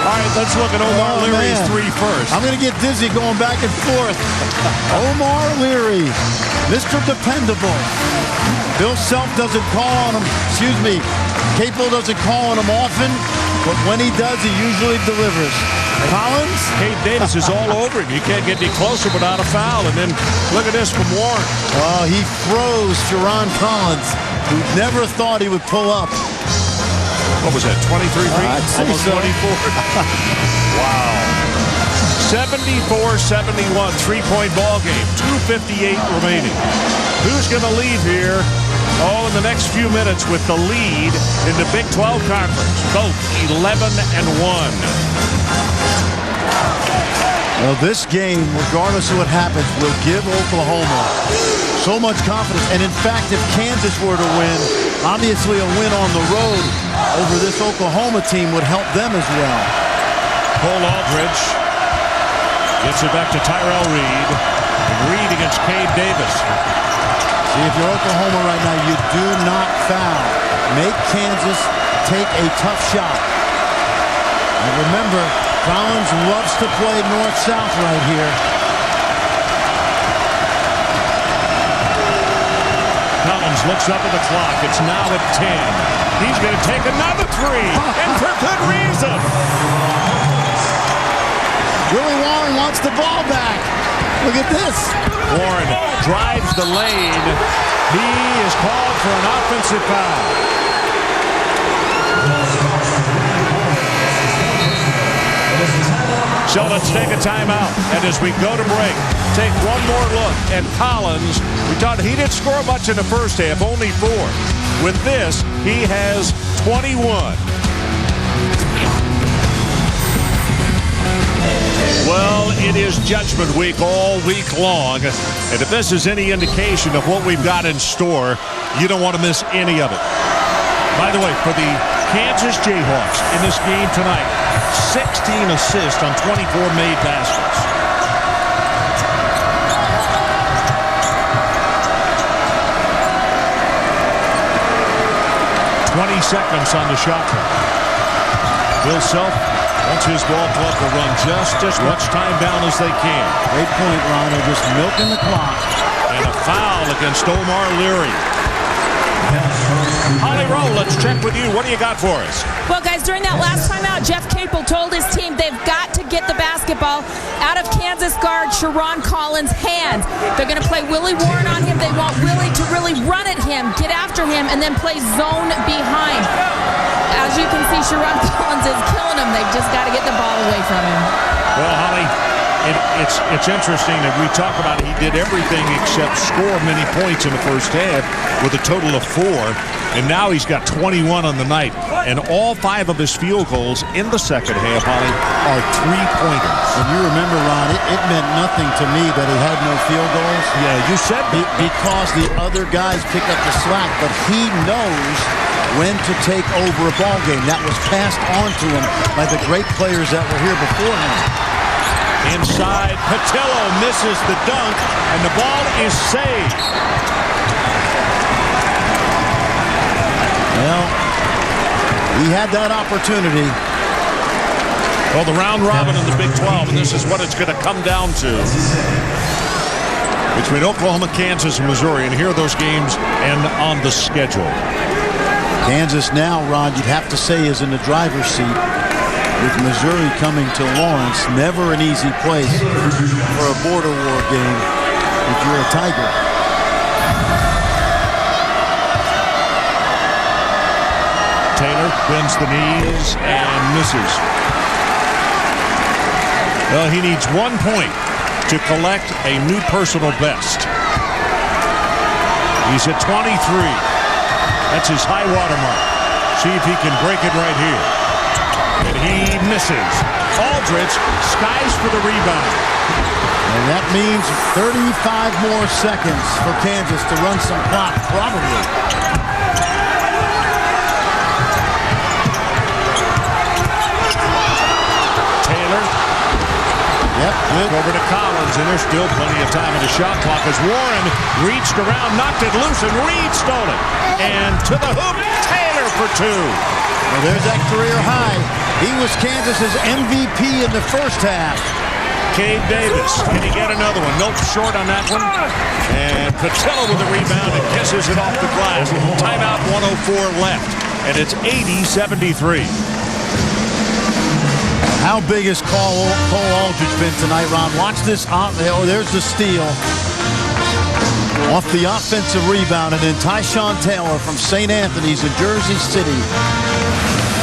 All right, let's look at Omar Leary's three first.
I'm going to get dizzy going back and forth. Omar Leary, Mr. Dependable. Bill Self doesn't call on him. Excuse me. Capel doesn't call on him often, but when he does, he usually delivers. Collins?
Cade Davis is all over him. You can't get any closer without a foul. And then look at this from Warren.
Oh, he froze Sharon Collins, who never thought he would pull up.
What was that, 23 feet? Almost
so.
24. Wow. 74-71, three-point ball game. 2:58 remaining. Who's going to leave here? Oh, in the next few minutes with the lead in the Big 12 Conference. Both 11-1.
Well, this game, regardless of what happens, will give Oklahoma so much confidence. And in fact, if Kansas were to win, obviously a win on the road over this Oklahoma team would help them as well.
Cole Aldridge gets it back to Tyrell Reed. And Reed against Cade Davis.
See, if you're Oklahoma right now, you do not foul. Make Kansas take a tough shot. And remember, Collins loves to play north-south right here.
Collins looks up at the clock. It's now at 10. He's going to take another three, and for good reason.
Willie Warren wants the ball back. Look at this.
Warren drives the lane. He is called for an offensive foul. So let's take a timeout. And as we go to break, take one more look at Collins. We thought he didn't score much in the first half, only 4. With this, he has 21. Well, it is Judgment Week all week long. And if this is any indication of what we've got in store, you don't want to miss any of it. By the way, for the Kansas Jayhawks in this game tonight, 16 assists on 24 made baskets. Seconds on the shot clock. Bill Self wants his ball club to run just as much time down as they can.
Great point, Ron. They're just milking the clock.
And a foul against Omar Leary. Holly Rowe, let's check with you. What do you got for us?
Well, guys, during that last timeout, Jeff Capel told his team they've got to get the basketball out of Kansas guard Sharon Collins' hands. They're going to play Willie Warren on him. They want Willie to really run at him, get after him, and then play zone behind. As you can see, Sharon Collins is killing him. They've just got to get the ball away from him.
Well, Holly, it's interesting that we talk about he did everything except score many points in the first half with a total of 4. And now he's got 21 on the night. And all 5 of his field goals in the second half, Holly, are 3-pointers.
And you remember, Ron, it meant nothing to me that he had no field goals.
Yeah, you said
because the other guys pick up the slack, but he knows when to take over a ball game. That was passed on to him by the great players that were here before him.
Inside, Patillo misses the dunk, and the ball is saved.
Well, he had that opportunity.
Well, the round robin in the Big 12, and this is what it's going to come down to. Between Oklahoma, Kansas, and Missouri, and here are those games and on the schedule.
Kansas now, Ron, you'd have to say is in the driver's seat. with Missouri coming to Lawrence. Never an easy place for a border war game if you're a Tiger.
Taylor bends the knees and misses. Well, he needs 1 point to collect a new personal best. He's at 23. That's his high water mark. See if he can break it right here. And he misses. Aldridge skies for the rebound.
And that means 35 more seconds for Kansas to run some clock, probably.
Taylor.
Yep, good.
Over to Collins, and there's still plenty of time in the shot clock as Warren reached around, knocked it loose, and Reed stole it. And to the hoop, Taylor for 2.
Well, there's that career high. He was Kansas's MVP in the first half.
Cade Davis, can he get another one? Nope, short on that one. And Patillo with the rebound and kisses it off the glass. Timeout, 1:04 left, and it's 80-73.
How big has Cole Aldridge been tonight, Ron? Watch this. Oh, there's the steal. Off the offensive rebound, and then Tyshawn Taylor from St. Anthony's in Jersey City.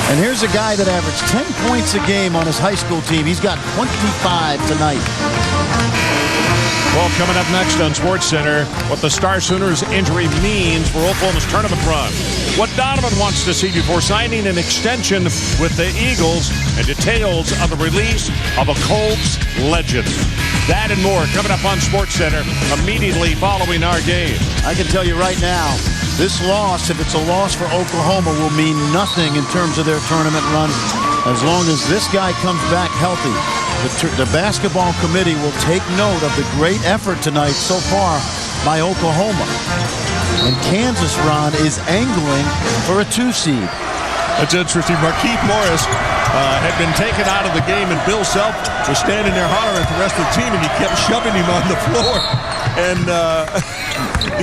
And here's a guy that averaged 10 points a game on his high school team. He's got 25 tonight.
Well, coming up next on SportsCenter, what the Star Sooners injury means for Oklahoma's tournament run. What Donovan wants to see before signing an extension with the Eagles, and details of the release of a Colts legend. That and more coming up on SportsCenter immediately following our game.
I can tell you right now, this loss, if it's a loss for Oklahoma, will mean nothing in terms of their tournament run as long as this guy comes back healthy. The basketball committee will take note of the great effort tonight so far by Oklahoma. And Kansas, Ron, is angling for a 2 seed.
That's interesting. Markieff Morris had been taken out of the game, and Bill Self was standing there hollering at the rest of the team, and he kept shoving him on the floor. And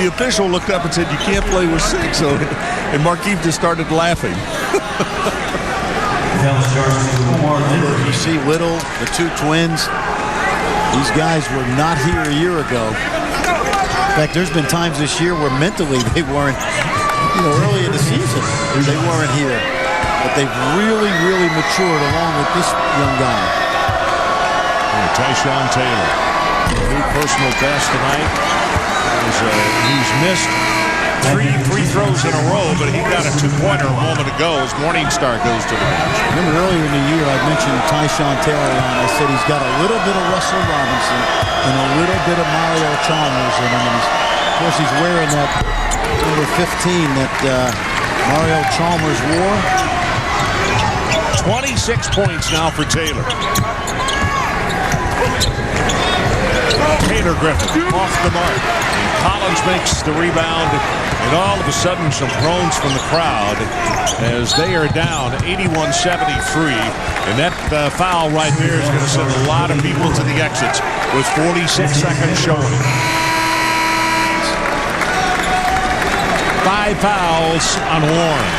the official looked up and said, "You can't play with 6." So, and Markieff just started laughing.
You see Whittle, the 2 twins. These guys were not here a year ago. In fact, there's been times this year where mentally they weren't, early in the season, they weren't here. But they've really, really matured along with this young guy.
Tyshawn Taylor, new personal best tonight. He's missed 3 free throws in a row, but he got a 2-pointer a moment ago as Morningstar goes to the bench.
Remember earlier in the year I mentioned Tyshawn Taylor, and I said he's got a little bit of Russell Robinson and a little bit of Mario Chalmers in him. And of course, he's wearing that number 15 that Mario Chalmers wore.
26 points now for Taylor. Taylor Griffin off the mark. Collins makes the rebound, and all of a sudden some groans from the crowd as they are down 81-73. And that foul right there is going to send a lot of people to the exits with 46 seconds showing. 5 fouls on Warren.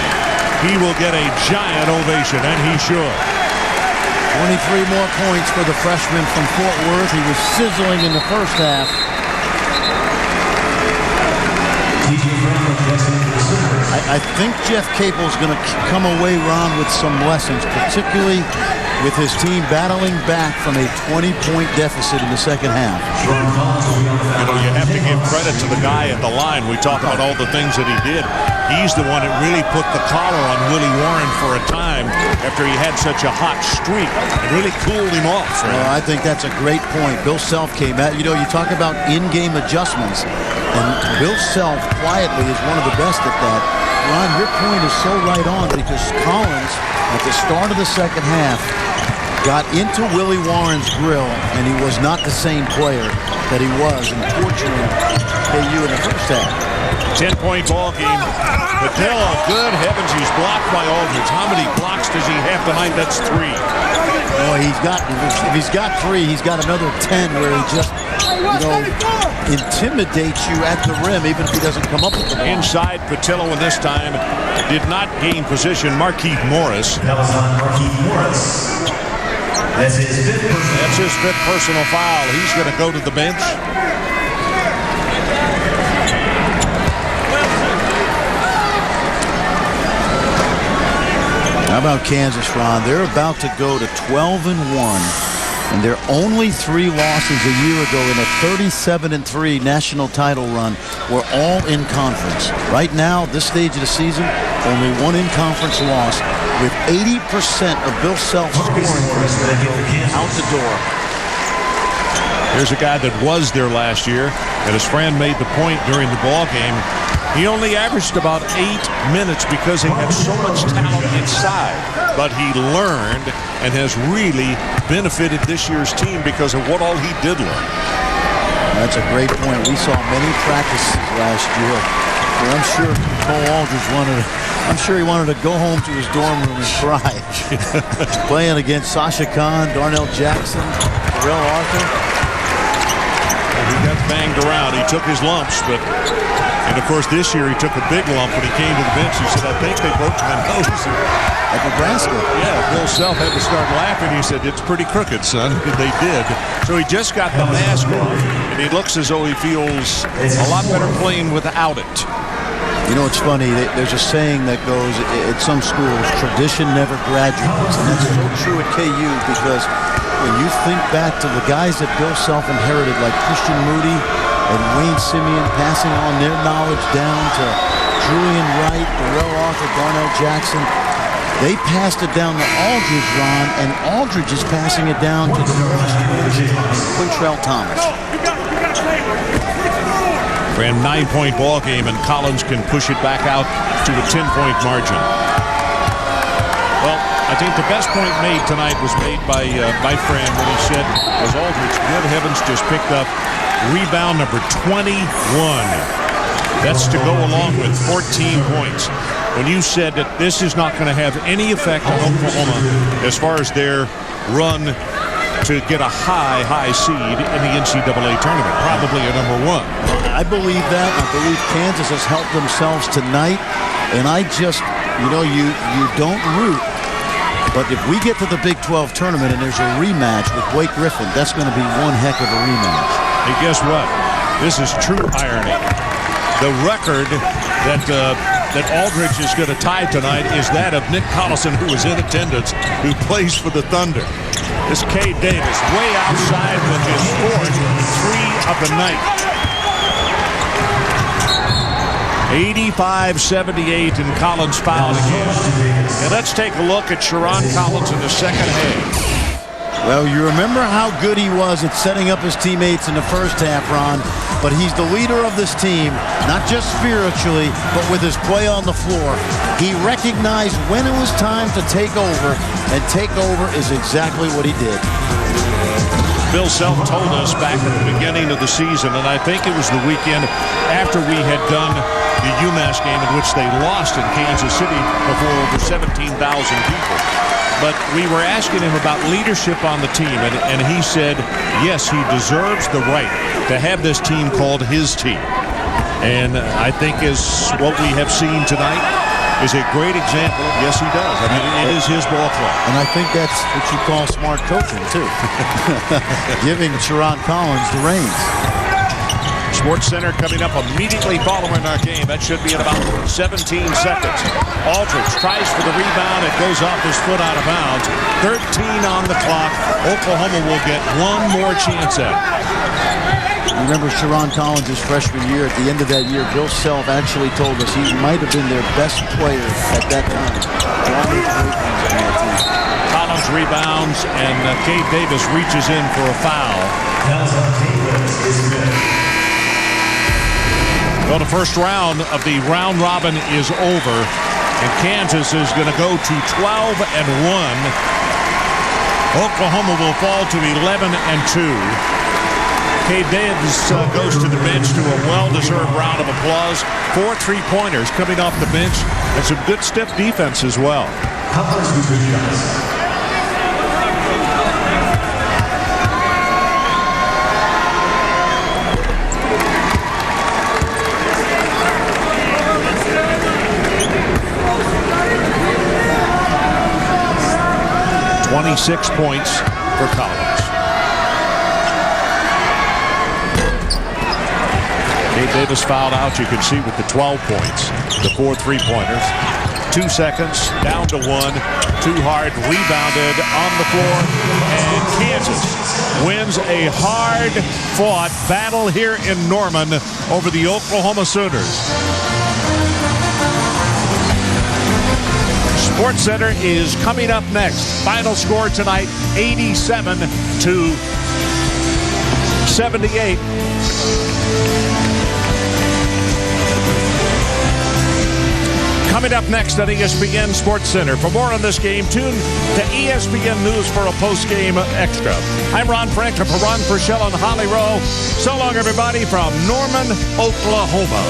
He will get a giant ovation, and he should.
23 more points for the freshman from Fort Worth. He was sizzling in the first half. I think Jeff Capel's going to come away, Ron, with some lessons, particularly with his team battling back from a 20-point deficit in the second half.
You have to give credit to the guy at the line. We talk about all the things that he did. He's the one that really put the collar on Willie Warren for a time after he had such a hot streak. It really cooled him off.
Well, I think that's a great point. Bill Self came at, you talk about in-game adjustments, and Bill Self quietly is one of the best at that. Ron, your point is so right on because Collins, at the start of the second half, got into Willie Warren's grill, and he was not the same player that he was, unfortunately, KU in the first half.
10-point ball game. Patillo, good heavens, he's blocked by Aldridge. How many blocks does he have tonight? That's 3.
Boy, if he's got 3, he's got another 10 where he just intimidate you at the rim, even if he doesn't come up with the ball.
Inside Patillo, and this time did not gain position. Markeith Morris.
That was on Markeith Morris. That's his fifth
personal foul. He's going to go to the bench.
How about Kansas, Ron? They're about to go to 12-1, and their only 3 losses a year ago in a 37-3 national title run were all in conference. Right now, this stage of the season, only 1 in-conference loss, with 80% of Bill Self's scoring out the door.
Here's a guy that was there last year, and his friend made the point during the ball game. He only averaged about 8 minutes because he had so much talent inside, but he learned and has really benefited this year's team because of what all he did learn.
That's a great point. We saw many practices last year where I'm sure Cole Aldridge wanted to go home to his dorm room and cry. Playing against Sasha Khan, Darnell Jackson, Terrell Arthur.
He got banged around. He took his lumps, and of course this year he took a big lump when he came to the bench. He said, "I think they broke my nose."
At Nebraska.
Yeah, Bill Self had to start laughing. He said, "It's pretty crooked, son." They did. So he just got the mask off, and he looks as though he feels a lot better playing without it.
You know, it's funny. There's a saying that goes at some schools, tradition never graduates. And that's so true at KU because when you think back to the guys that Bill Self inherited, like Christian Moody and Wayne Simeon, passing on their knowledge down to Julian Wright, Darrell Arthur, Darnell Jackson, they passed it down to Aldridge, Ron, and Aldridge is passing it down to the Quintrell Thomas.
Ran 9-point ball game, and Collins can push it back out to a 10-point margin. Well, I think the best point made tonight was made by my friend when he said, as Aldridge, good heavens, just picked up rebound number 21. That's to go along with 14 points. When you said that this is not going to have any effect on Oklahoma as far as their run to get a high seed in the NCAA tournament, probably a number 1.
I believe that. I believe Kansas has helped themselves tonight. And I just, you don't root. But if we get to the Big 12 tournament and there's a rematch with Blake Griffin, that's going to be one heck of a rematch.
Hey, guess what? This is true irony. The record that Aldridge is going to tie tonight is that of Nick Collison, who was in attendance, who plays for the Thunder. This Cade Davis way outside with his fourth 3 of the night. 85-78, and Collins fouled again. And let's take a look at Sherron Collins in the second half.
Well, you remember how good he was at setting up his teammates in the first half, Ron, but he's the leader of this team, not just spiritually, but with his play on the floor. He recognized when it was time to take over, and take over is exactly what he did.
Bill Self told us back at the beginning of the season, and I think it was the weekend after we had done the UMass game in which they lost in Kansas City before over 17,000 people. But we were asking him about leadership on the team, and he said, yes, he deserves the right to have this team called his team. And I think is what we have seen tonight is a great example. Yes, he does. I mean, it is his ball club.
And I think that's what you call smart coaching, too. Giving Sherron Collins the reins.
Sports Center coming up immediately following our game. That should be in about 17 seconds. Aldridge tries for the rebound. It goes off his foot out of bounds. 13 on the clock. Oklahoma will get one more chance at it.
Remember Sherron Collins' freshman year. At the end of that year, Bill Self actually told us he might have been their best player at that time.
Collins rebounds, and Cade Davis reaches in for a foul. Well, the first round of the round robin is over, and Kansas is going to go to 12-1. Oklahoma will fall to 11-2. Cade Davis goes to the bench to a well-deserved round of applause. 4 3-pointers coming off the bench, and some good stiff defense as well. 26 points for Collins. Gabe Davis fouled out, you can see, with the 12 points. The 4 3-pointers. 2 seconds, down to 1. Too hard, rebounded on the floor. And Kansas wins a hard-fought battle here in Norman over the Oklahoma Sooners. Sports Center is coming up next. Final score tonight, 87-78. Coming up next on ESPN Sports Center. For more on this game, tune to ESPN News for a post-game extra. I'm Ron Franklin for Ron Purcell and Holly Rowe. So long, everybody, from Norman, Oklahoma.